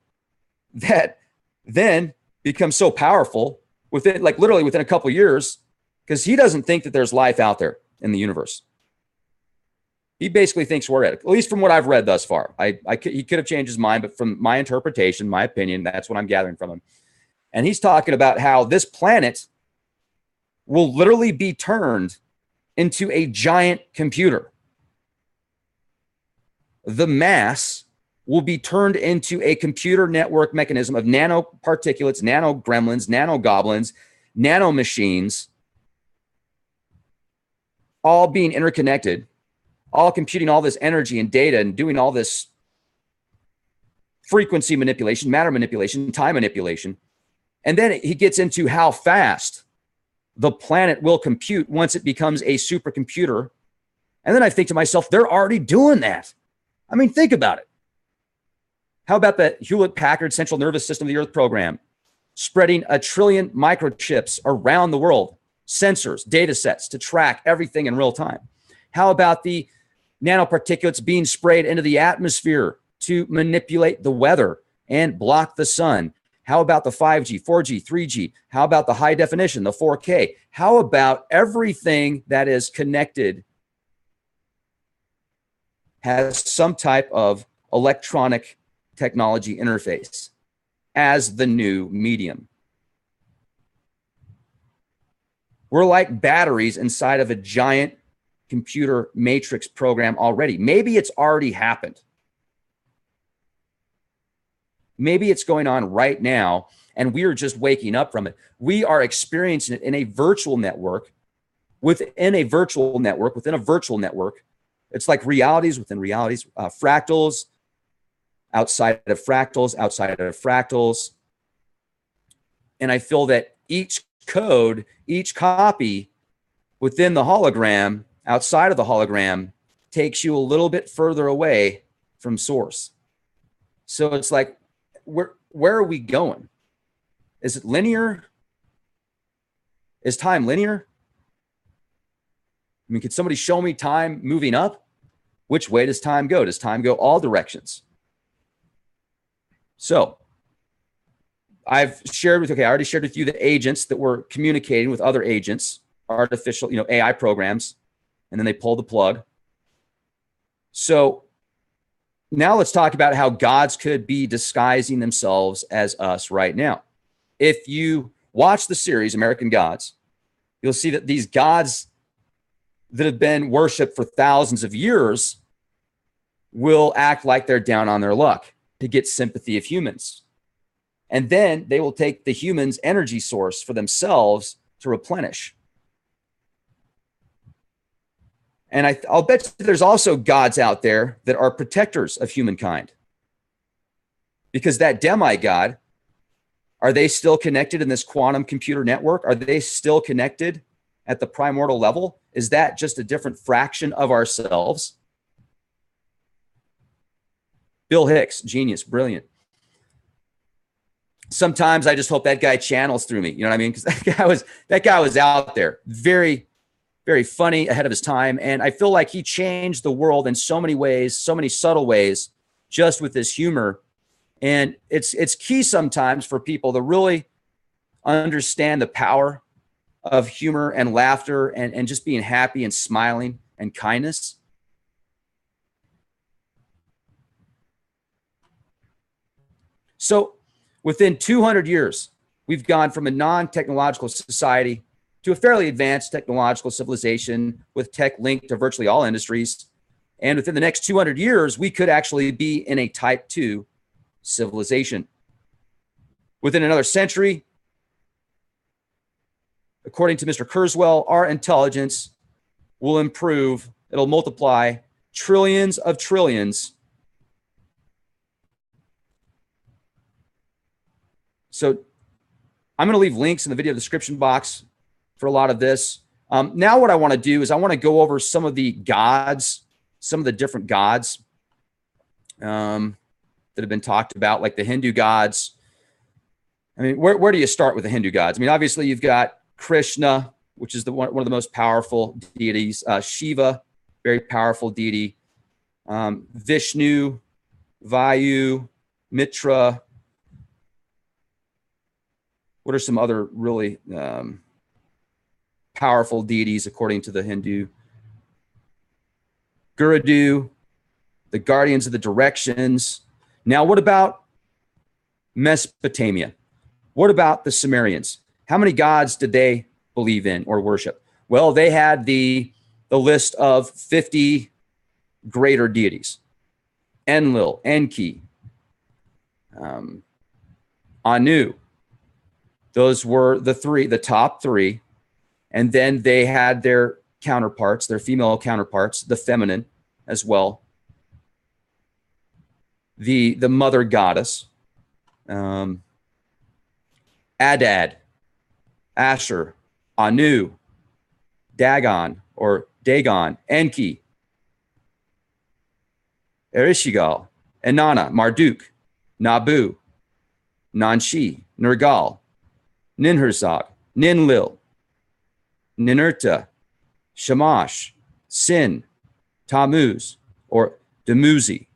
that then become so powerful within, like literally within a couple of years, because he doesn't think that there's life out there in the universe. He basically thinks we're at least from what I've read thus far. He could have changed his mind, but from my interpretation, my opinion, that's what I'm gathering from him. And he's talking about how this planet will literally be turned into a giant computer. The mass will be turned into a computer network mechanism of nanoparticulates, nano gremlins, nano goblins, nano machines, all being interconnected, all computing all this energy and data and doing all this frequency manipulation, matter manipulation, time manipulation. And then he gets into how fast the planet will compute once it becomes a supercomputer. And then I think to myself, they're already doing that. I mean, think about it. How about the Hewlett-Packard Central Nervous System of the Earth program, spreading 1 trillion microchips around the world, sensors, data sets to track everything in real time? How about the nanoparticulates being sprayed into the atmosphere to manipulate the weather and block the sun? How about the 5G, 4G, 3G? How about the high definition, the 4K? How about everything that is connected has some type of electronic technology interface as the new medium? We're like batteries inside of a giant computer matrix program already. Maybe it's already happened. Maybe it's going on right now, and we are just waking up from it. We are experiencing it in a virtual network, within a virtual network, within a virtual network. It's like realities within realities, fractals, outside of fractals, outside of fractals. And I feel that each code, each copy within the hologram, outside of the hologram, takes you a little bit further away from source. So it's like, where are we going? Is it linear? Is time linear? I mean, could somebody show me time moving up? Which way does time go? Does time go all directions? So I've shared with, I already shared with you the agents that were communicating with other agents, artificial, AI programs, and then they pulled the plug. So now let's talk about how gods could be disguising themselves as us right now. If you watch the series American Gods, you'll see that these gods that have been worshipped for thousands of years will act like they're down on their luck to get sympathy of humans. And then they will take the human's energy source for themselves to replenish. And I'll bet you there's also gods out there that are protectors of humankind. Because that demigod, are they still connected in this quantum computer network? Are they still connected at the primordial level? Is that just a different fraction of ourselves? Bill Hicks, genius, brilliant. Sometimes I just hope that guy channels through me. You know what I mean? Because that guy was out there, very, very funny, ahead of his time. And I feel like he changed the world in so many ways, so many subtle ways, just with his humor. And it's key sometimes for people to really understand the power of humor and laughter and just being happy and smiling and kindness. So within 200 years, we've gone from a non-technological society to a fairly advanced technological civilization with tech linked to virtually all industries. And within the next 200 years, we could actually be in a type 2 civilization. Within another century, according to Mr. Kurzweil, our intelligence will improve. It'll multiply trillions of trillions. So I'm going to leave links in the video description box for a lot of this. Now what I want to do is I want to go over some of the gods, some of the different gods that have been talked about, like the Hindu gods. I mean, where do you start with the Hindu gods? I mean, obviously you've got Krishna, which is one of the most powerful deities. Shiva, very powerful deity. Vishnu, Vayu, Mitra. What are some other really powerful deities according to the Hindu? Gurudu, the guardians of the directions. Now, what about Mesopotamia? What about the Sumerians? How many gods did they believe in or worship? Well, they had the list of 50 greater deities. Enlil, Enki, Anu. Those were the top three. And then they had their counterparts, their female counterparts, the feminine as well. The mother goddess, Adad, Asher, Anu, Dagon or Dagon, Enki, Erishigal, Inanna, Marduk, Nabu, Nanshi, Nergal, Ninhursag, Ninlil, Ninurta, Shamash, Sin, Tammuz, or Dumuzi.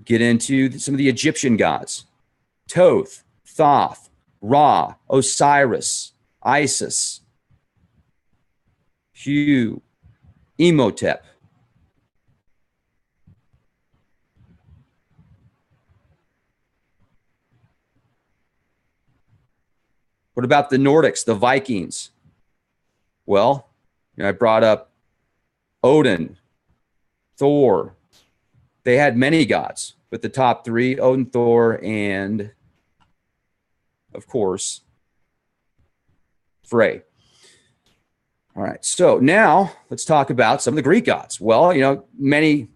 Get into some of the Egyptian gods. Thoth, Thoth, Ra, Osiris, Isis, Hu, Imhotep. What about the Nordics, the Vikings? Well, I brought up Odin, Thor. They had many gods, but the top three, Odin, Thor, and of course, Frey. All right, so now let's talk about some of the Greek gods. Well, many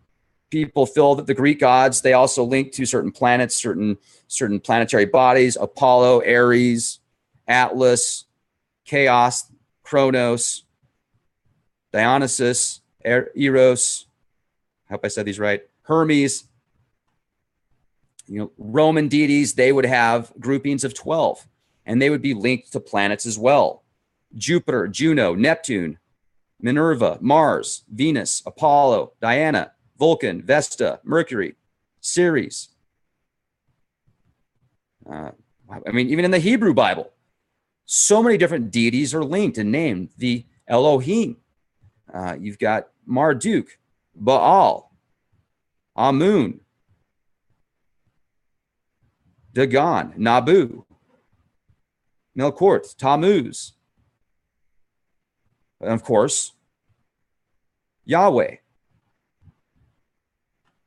people feel that the Greek gods, they also link to certain planets, certain planetary bodies, Apollo, Ares, Atlas, Chaos, Kronos, Dionysus, Eros. I hope I said these right. Hermes. Roman deities, they would have groupings of 12, and they would be linked to planets as well. Jupiter, Juno, Neptune, Minerva, Mars, Venus, Apollo, Diana, Vulcan, Vesta, Mercury, Ceres. Even in the Hebrew Bible, so many different deities are linked and named. The Elohim. You've got Marduk, Baal, Amun, Dagon, Nabu, Melkort, Tammuz, and of course, Yahweh.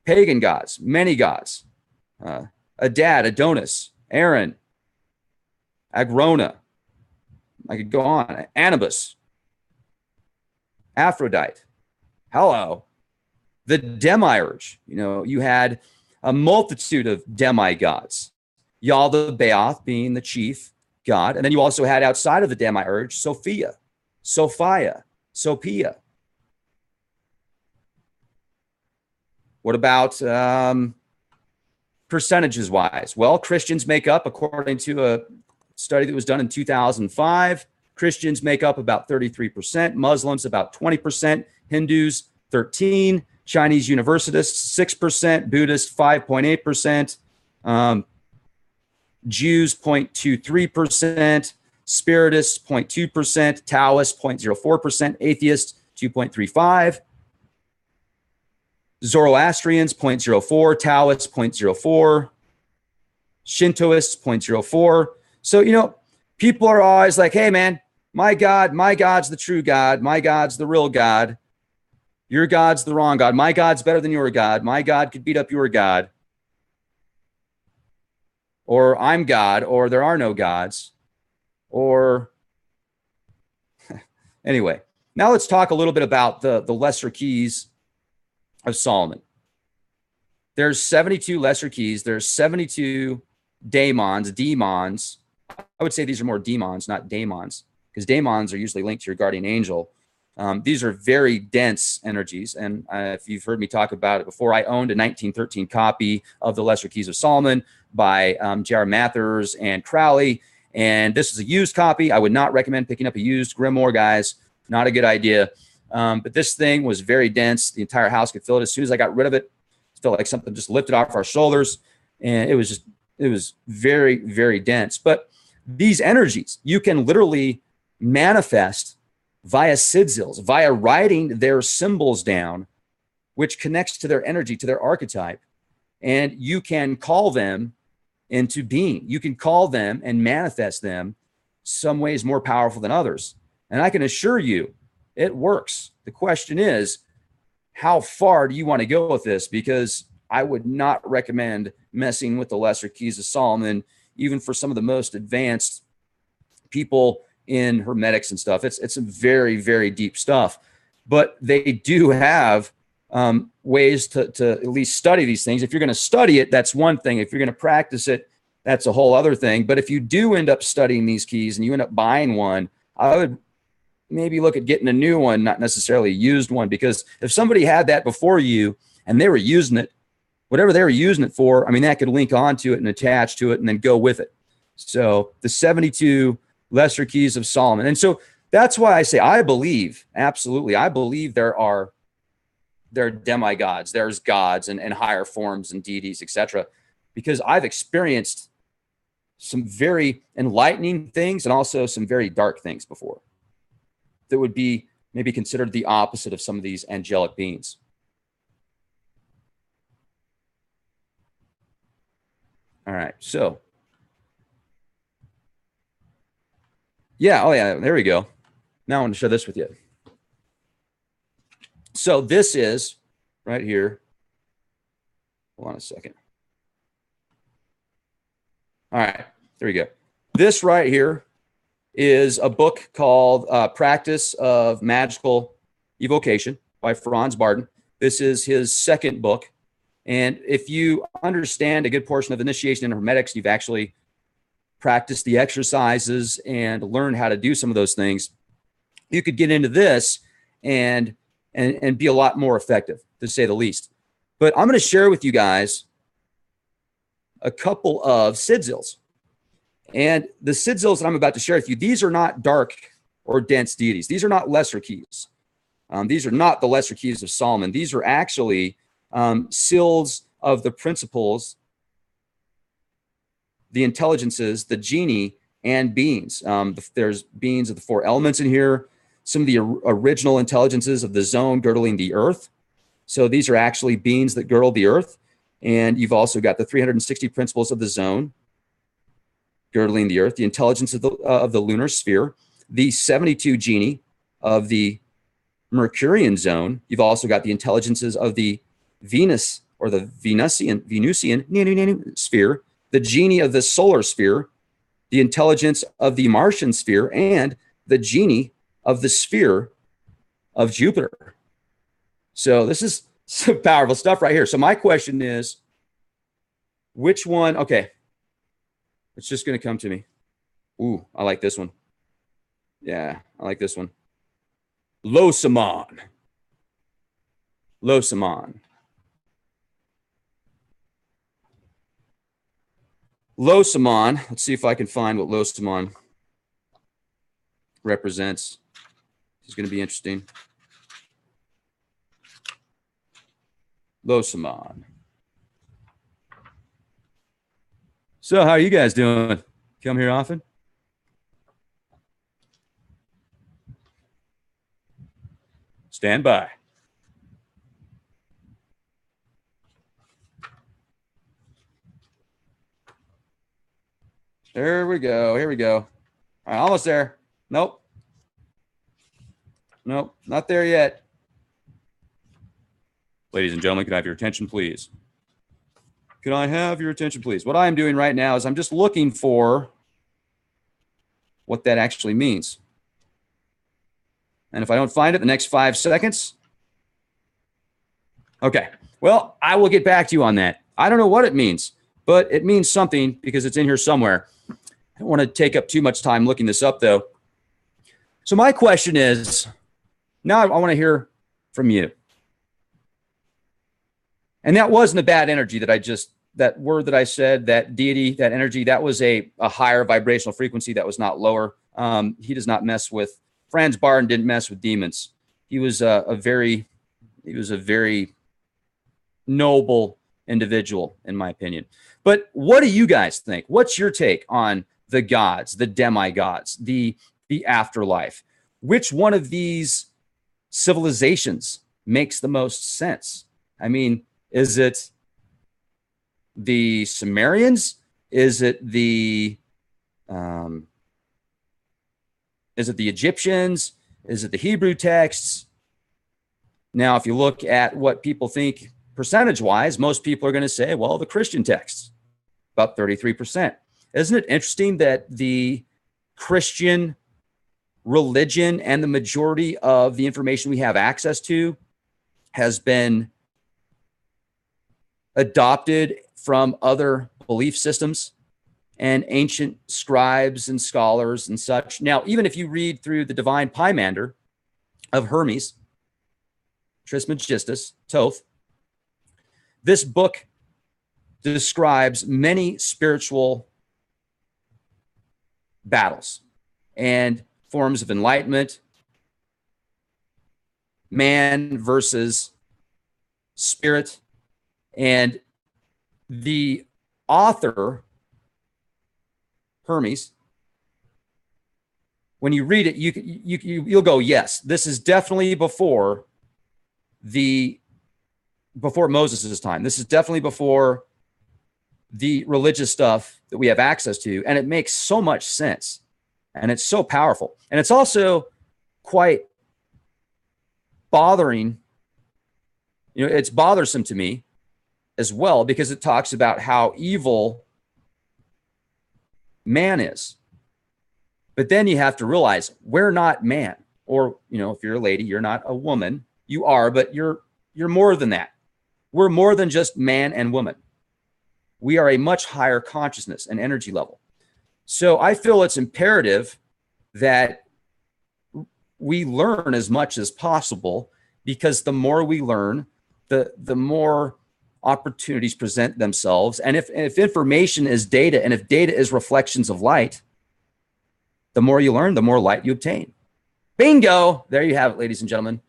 Pagan gods, many gods. Adad, Adonis, Aaron, Agrona. I could go on. Anubis, Aphrodite. Hello. The demiurge. You had a multitude of demigods. Yaldabaoth being the chief god. And then you also had outside of the demiurge, Sophia, Sophia. What about percentages wise? Well, Christians make up, according to a study that was done in 2005, Christians make up about 33%, Muslims about 20%, Hindus 13%, Chinese Universalists 6%, Buddhists 5.8%, Jews 0.23%, Spiritists 0.2%, Taoists 0.04%, Atheists 2.35%, Zoroastrians 0.04%, Taoists 0.04%, Shintoists 0.04%. So, people are always like, hey, man, my God's the true God. My God's the real God. Your God's the wrong God. My God's better than your God. My God could beat up your God. Or I'm God, or there are no gods. Or anyway, now let's talk a little bit about the lesser keys of Solomon. There's 72 lesser keys. There's 72 demons. I would say these are more demons, not daemons, because daemons are usually linked to your guardian angel. These are very dense energies. And if you've heard me talk about it before, I owned a 1913 copy of the Lesser Keys of Solomon by J.R. Mathers and Crowley. And this is a used copy. I would not recommend picking up a used Grimoire, guys. Not a good idea. But this thing was very dense. The entire house could fill it. As soon as I got rid of it, it felt like something just lifted off our shoulders. And it was very, very dense. But these energies, you can literally manifest via sigils, via writing their symbols down, which connects to their energy, to their archetype. And you can call them into being. You can call them and manifest them some ways more powerful than others. And I can assure you, it works. The question is, how far do you want to go with this? Because I would not recommend messing with the Lesser Keys of Solomon, even for some of the most advanced people in hermetics and stuff. It's some very, very deep stuff. But they do have ways to at least study these things. If you're going to study it, that's one thing. If you're going to practice it, that's a whole other thing. But if you do end up studying these keys and you end up buying one, I would maybe look at getting a new one, not necessarily a used one, because if somebody had that before you and they were using it, whatever they were using it for, I mean, that could link onto it and attach to it and then go with it. So the 72 Lesser Keys of Solomon. And so that's why I say, I believe, absolutely, I believe there are demigods, there's gods and higher forms and deities, etc. Because I've experienced some very enlightening things and also some very dark things before that would be maybe considered the opposite of some of these angelic beings. All right, so yeah, oh yeah, there we go. Now I want to share this with you. So this is right here. Hold on a second. All right, there we go. This right here is a book called Practice of Magical Evocation by Franz Barton. This is his second book. And if you understand a good portion of initiation in hermetics, you've actually practiced the exercises and learned how to do some of those things, you could get into this and be a lot more effective, to say the least. But I'm going to share with you guys a couple of sigils. And the sigils that I'm about to share with you, these are not dark or dense deities. These are not lesser keys. These are not the Lesser Keys of Solomon. These are actually seals of the principles, the intelligences, the genie, and beings. There's beings of the four elements in here, some of the original intelligences of the zone girdling the earth. So these are actually beings that girdle the earth. And you've also got the 360 principles of the zone girdling the earth, the intelligence of the lunar sphere, the 72 genie of the Mercurian zone. You've also got the intelligences of the Venus or the Venusian sphere, the genie of the solar sphere, the intelligence of the Martian sphere, and the genie of the sphere of Jupiter. So this is some powerful stuff right here. So my question is, which one? Okay, it's just going to come to me. Ooh, I like this one. Yeah, I like this one. Losamon. Losamon. Losamon. Let's see if I can find what Losamon represents. This is going to be interesting. Losamon. So how are you guys doing? Come here often? Stand by. There we go. Here we go. All right, almost there. Nope. Nope, not there yet. Ladies and gentlemen, can I have your attention, please? Can I have your attention, please? What I am doing right now is I'm just looking for what that actually means. And if I don't find it in the next 5 seconds, okay. Well, I will get back to you on that. I don't know what it means, but it means something because it's in here somewhere. I don't want to take up too much time looking this up, though. So my question is, Now I want to hear from you. And that wasn't a bad energy that word that I said, that deity, that energy, that was a higher vibrational frequency that was not lower. He does not mess with, Franz Barton didn't mess with demons. He was a very noble individual, in my opinion. But what do you guys think? What's your take on the gods, the demigods, the afterlife? Which one of these civilizations makes the most sense? I mean, is it the Sumerians? Is it the Egyptians? Is it the Hebrew texts? Now, if you look at what people think percentage-wise, most people are going to say, well, the Christian texts, about 33%. Isn't it interesting that the Christian religion and the majority of the information we have access to has been adopted from other belief systems and ancient scribes and scholars and such? Now, even if you read through the Divine Pymander of Hermes Trismegistus, Thoth, this book describes many spiritual battles and forms of enlightenment, man versus spirit. And the author, Hermes, when you read it, you'll go, yes, this is definitely before Moses' time. This is definitely before the religious stuff that we have access to. And it makes so much sense. And it's so powerful. And it's also quite bothering. You know, it's bothersome to me as well, because it talks about how evil man is. But then you have to realize we're not man. Or, you know, if you're a lady, you're not a woman. You are, but you're more than that. We're more than just man and woman. We are a much higher consciousness and energy level. So I feel it's imperative that we learn as much as possible, because the more we learn, the more opportunities present themselves. And if information is data, and if data is reflections of light, the more you learn, the more light you obtain. Bingo. There you have it, ladies and gentlemen.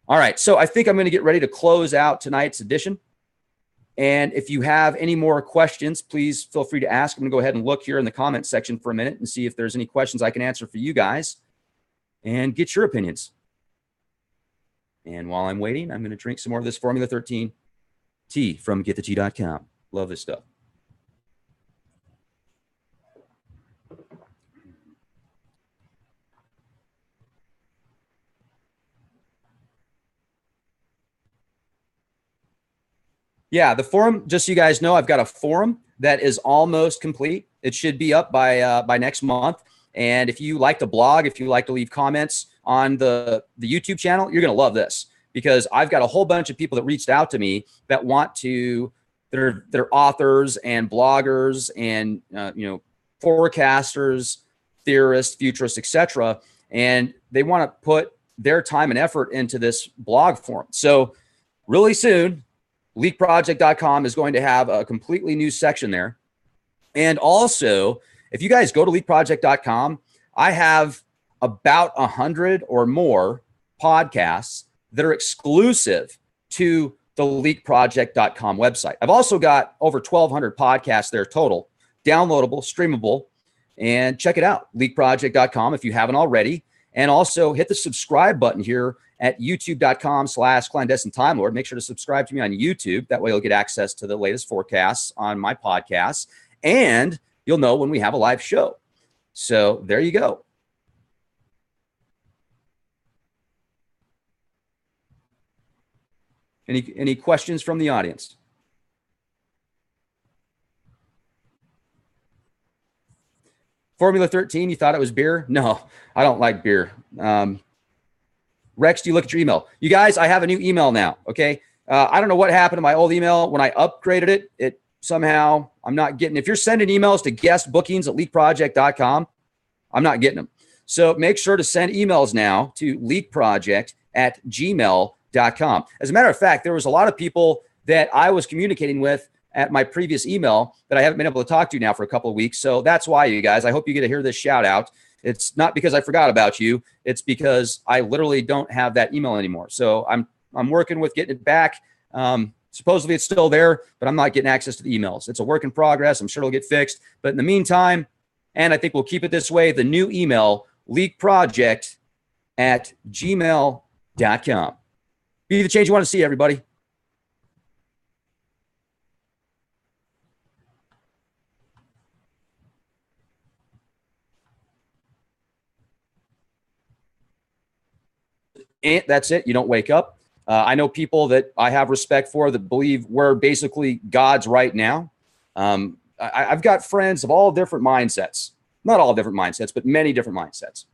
All right. So I think I'm going to get ready to close out tonight's edition. And if you have any more questions, please feel free to ask. I'm going to go ahead and look here in the comment section for a minute and see if there's any questions I can answer for you guys and get your opinions. And while I'm waiting, I'm going to drink some more of this Formula 13 tea from getthetea.com. Love this stuff. Yeah, the forum, just so you guys know, I've got a forum that is almost complete. It should be up by next month. And if you like to blog, if you like to leave comments on the YouTube channel, you're going to love this, because I've got a whole bunch of people that reached out to me that want to, they're authors and bloggers and, forecasters, theorists, futurists, etc. And they want to put their time and effort into this blog forum. So really soon, leakproject.com is going to have a completely new section there. And also, if you guys go to leakproject.com, I have about 100 or more podcasts that are exclusive to the leakproject.com website. I've also got over 1,200 podcasts there total, downloadable, streamable, and check it out, leakproject.com if you haven't already. And also hit the subscribe button here at youtube.com/clandestine time lord. Make sure to subscribe to me on YouTube. That way you'll get access to the latest forecasts on my podcasts, and you'll know when we have a live show. So there you go. Any questions from the audience? Formula 13, you thought it was beer? No, I don't like beer. Rex, do you look at your email? You guys, I have a new email now, okay? I don't know what happened to my old email. When I upgraded it, it somehow, I'm not getting, if you're sending emails to guest bookings at leakproject.com, I'm not getting them. So make sure to send emails now to leakproject gmail.com. As a matter of fact, there was a lot of people that I was communicating with at my previous email that I haven't been able to talk to now for a couple of weeks. So that's why, you guys, I hope you get to hear this shout out. It's not because I forgot about you. It's because I literally don't have that email anymore. So I'm working with getting it back. Supposedly it's still there, but I'm not getting access to the emails. It's a work in progress. I'm sure it'll get fixed. But in the meantime, and I think we'll keep it this way, the new email, leakproject@gmail.com. Be the change you want to see, everybody. And that's it. You don't wake up. I know people that I have respect for that believe we're basically gods right now. I've got friends of all different mindsets, not all different mindsets, but many different mindsets.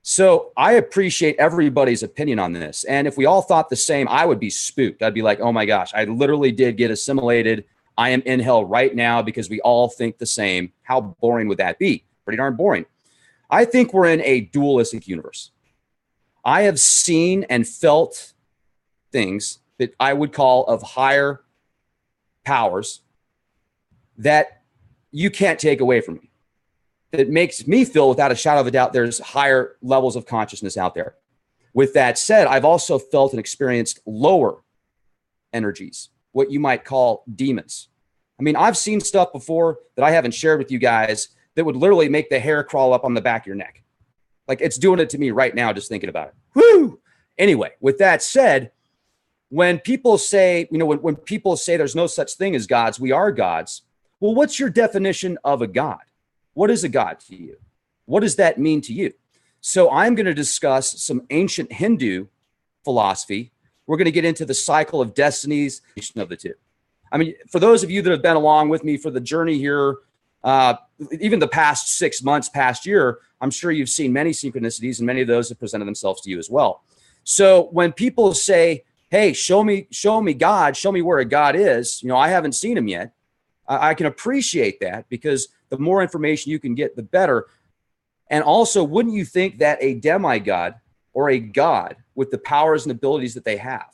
So I appreciate everybody's opinion on this. And if we all thought the same, I would be spooked. I'd be like, oh my gosh, I literally did get assimilated. I am in hell right now because we all think the same. How boring would that be? Pretty darn boring. I think we're in a dualistic universe. I have seen and felt things that I would call of higher powers that you can't take away from me. That makes me feel without a shadow of a doubt there's higher levels of consciousness out there. With that said, I've also felt and experienced lower energies, what you might call demons. I mean, I've seen stuff before that I haven't shared with you guys that would literally make the hair crawl up on the back of your neck. Like it's doing it to me right now, just thinking about it. Woo! Anyway, with that said, when people say, when people say there's no such thing as gods, we are gods. Well, what's your definition of a god? What is a god to you? What does that mean to you? So I'm going to discuss some ancient Hindu philosophy. We're going to get into the cycle of destinies of the two. I mean, for those of you that have been along with me for the journey here, even the past 6 months, past year, I'm sure you've seen many synchronicities, and many of those have presented themselves to you as well. So when people say, hey, show me God, show me where a God is, I haven't seen him yet. I can appreciate that because the more information you can get, the better. And also, wouldn't you think that a demigod or a god with the powers and abilities that they have,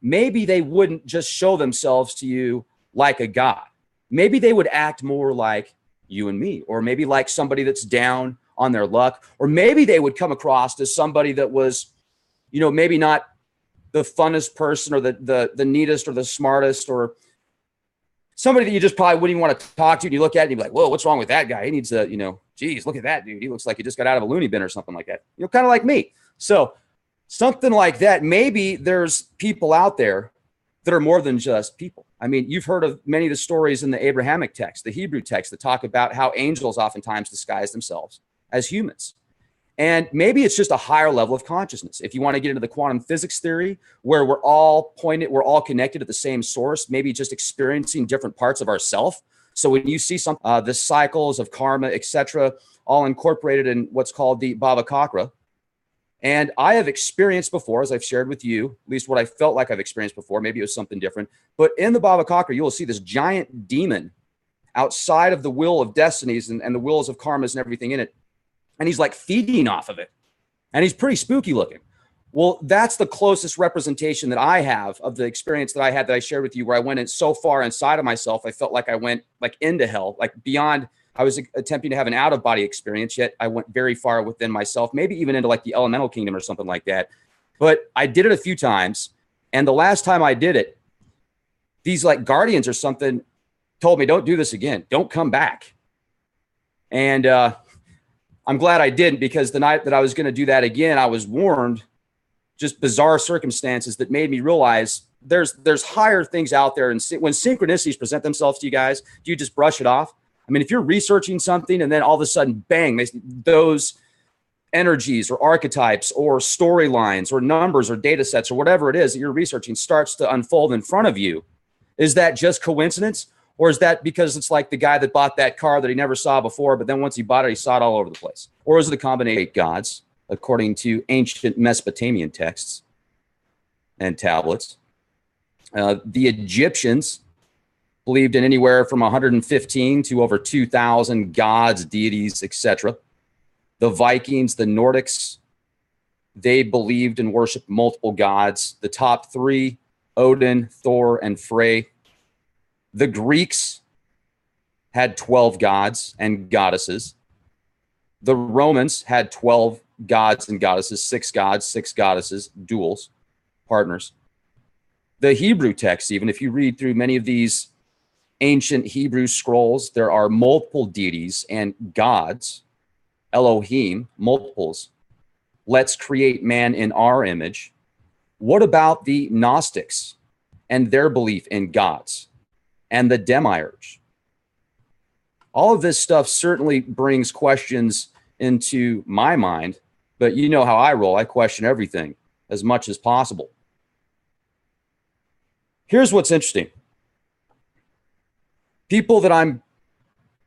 maybe they wouldn't just show themselves to you like a god. Maybe they would act more like you and me, or maybe like somebody that's down on their luck, or maybe they would come across as somebody that was, maybe not the funnest person or the neatest or the smartest, or somebody that you just probably wouldn't even want to talk to. And you look at it and you'd be like, whoa, what's wrong with that guy? He needs to, geez, look at that dude. He looks like he just got out of a loony bin or something like that. Kind of like me. So something like that. Maybe there's people out there that are more than just people. I mean, you've heard of many of the stories in the Abrahamic text, the Hebrew text, that talk about how angels oftentimes disguise themselves as humans. And maybe it's just a higher level of consciousness. If you want to get into the quantum physics theory, where we're all connected at the same source, maybe just experiencing different parts of ourself. So when you see some the cycles of karma, etc., all incorporated in what's called the Baba Chakra. And I have experienced before, as I've shared with you, at least what I felt like I've experienced before, maybe it was something different, but in the Baba Chakra, you will see this giant demon outside of the wheel of destinies and the wheels of karmas and everything in it. And he's like feeding off of it. And he's pretty spooky looking. Well, that's the closest representation that I have of the experience that I had that I shared with you, where I went in so far inside of myself, I felt like I went like into hell, like beyond. I was attempting to have an out-of-body experience, yet I went very far within myself, maybe even into like the elemental kingdom or something like that. But I did it a few times. And the last time I did it, these like guardians or something told me, don't do this again. Don't come back. And I'm glad I didn't, because the night that I was going to do that again, I was warned, just bizarre circumstances that made me realize there's higher things out there. And when synchronicities present themselves to you guys, do you just brush it off? I mean, if you're researching something and then all of a sudden, bang, those energies or archetypes or storylines or numbers or data sets or whatever it is that you're researching starts to unfold in front of you, is that just coincidence? Or is that because it's like the guy that bought that car that he never saw before, but then once he bought it, he saw it all over the place? Or is it a combination of gods, according to ancient Mesopotamian texts and tablets? The Egyptians believed in anywhere from 115 to over 2,000 gods, deities, etc. The Vikings, the Nordics, They believed and worshiped multiple gods. The top three, Odin, Thor, and Frey. The Greeks had 12 gods and goddesses. The Romans had 12 gods and goddesses, 6 gods, 6 goddesses, duals, partners. The Hebrew text, even if you read through many of these ancient Hebrew scrolls, there are multiple deities and gods, Elohim, multiples. Let's create man in our image. What about the Gnostics and their belief in gods and the demiurge? All of this stuff certainly brings questions into my mind, but you know how I roll. I question everything as much as possible. Here's what's interesting. People that I'm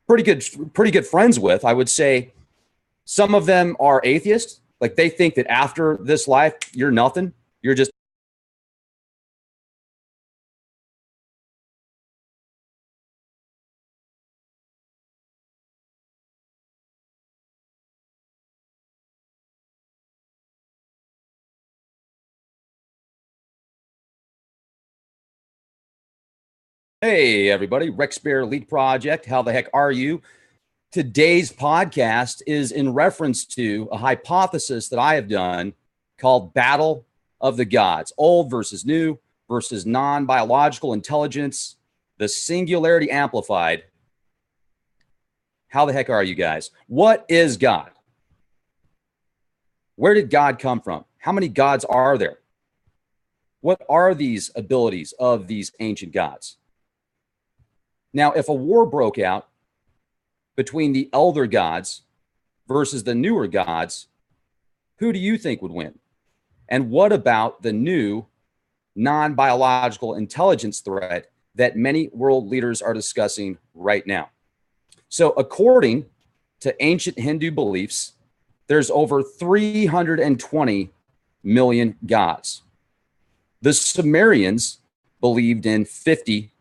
pretty good friends with, I would say some of them are atheists. Like they think that after this life, you're nothing. You're just Hey, everybody. Rex Bear Elite Project. How the heck are you? Today's podcast is in reference to a hypothesis that I have done called Battle of the Gods, old versus new versus non-biological intelligence, the singularity amplified. How the heck are you guys? What is God? Where did God come from? How many gods are there? What are these abilities of these ancient gods? Now, if a war broke out between the elder gods versus the newer gods, who do you think would win? And what about the new non-biological intelligence threat that many world leaders are discussing right now? So according to ancient Hindu beliefs, there's over 320 million gods. The Sumerians believed in 50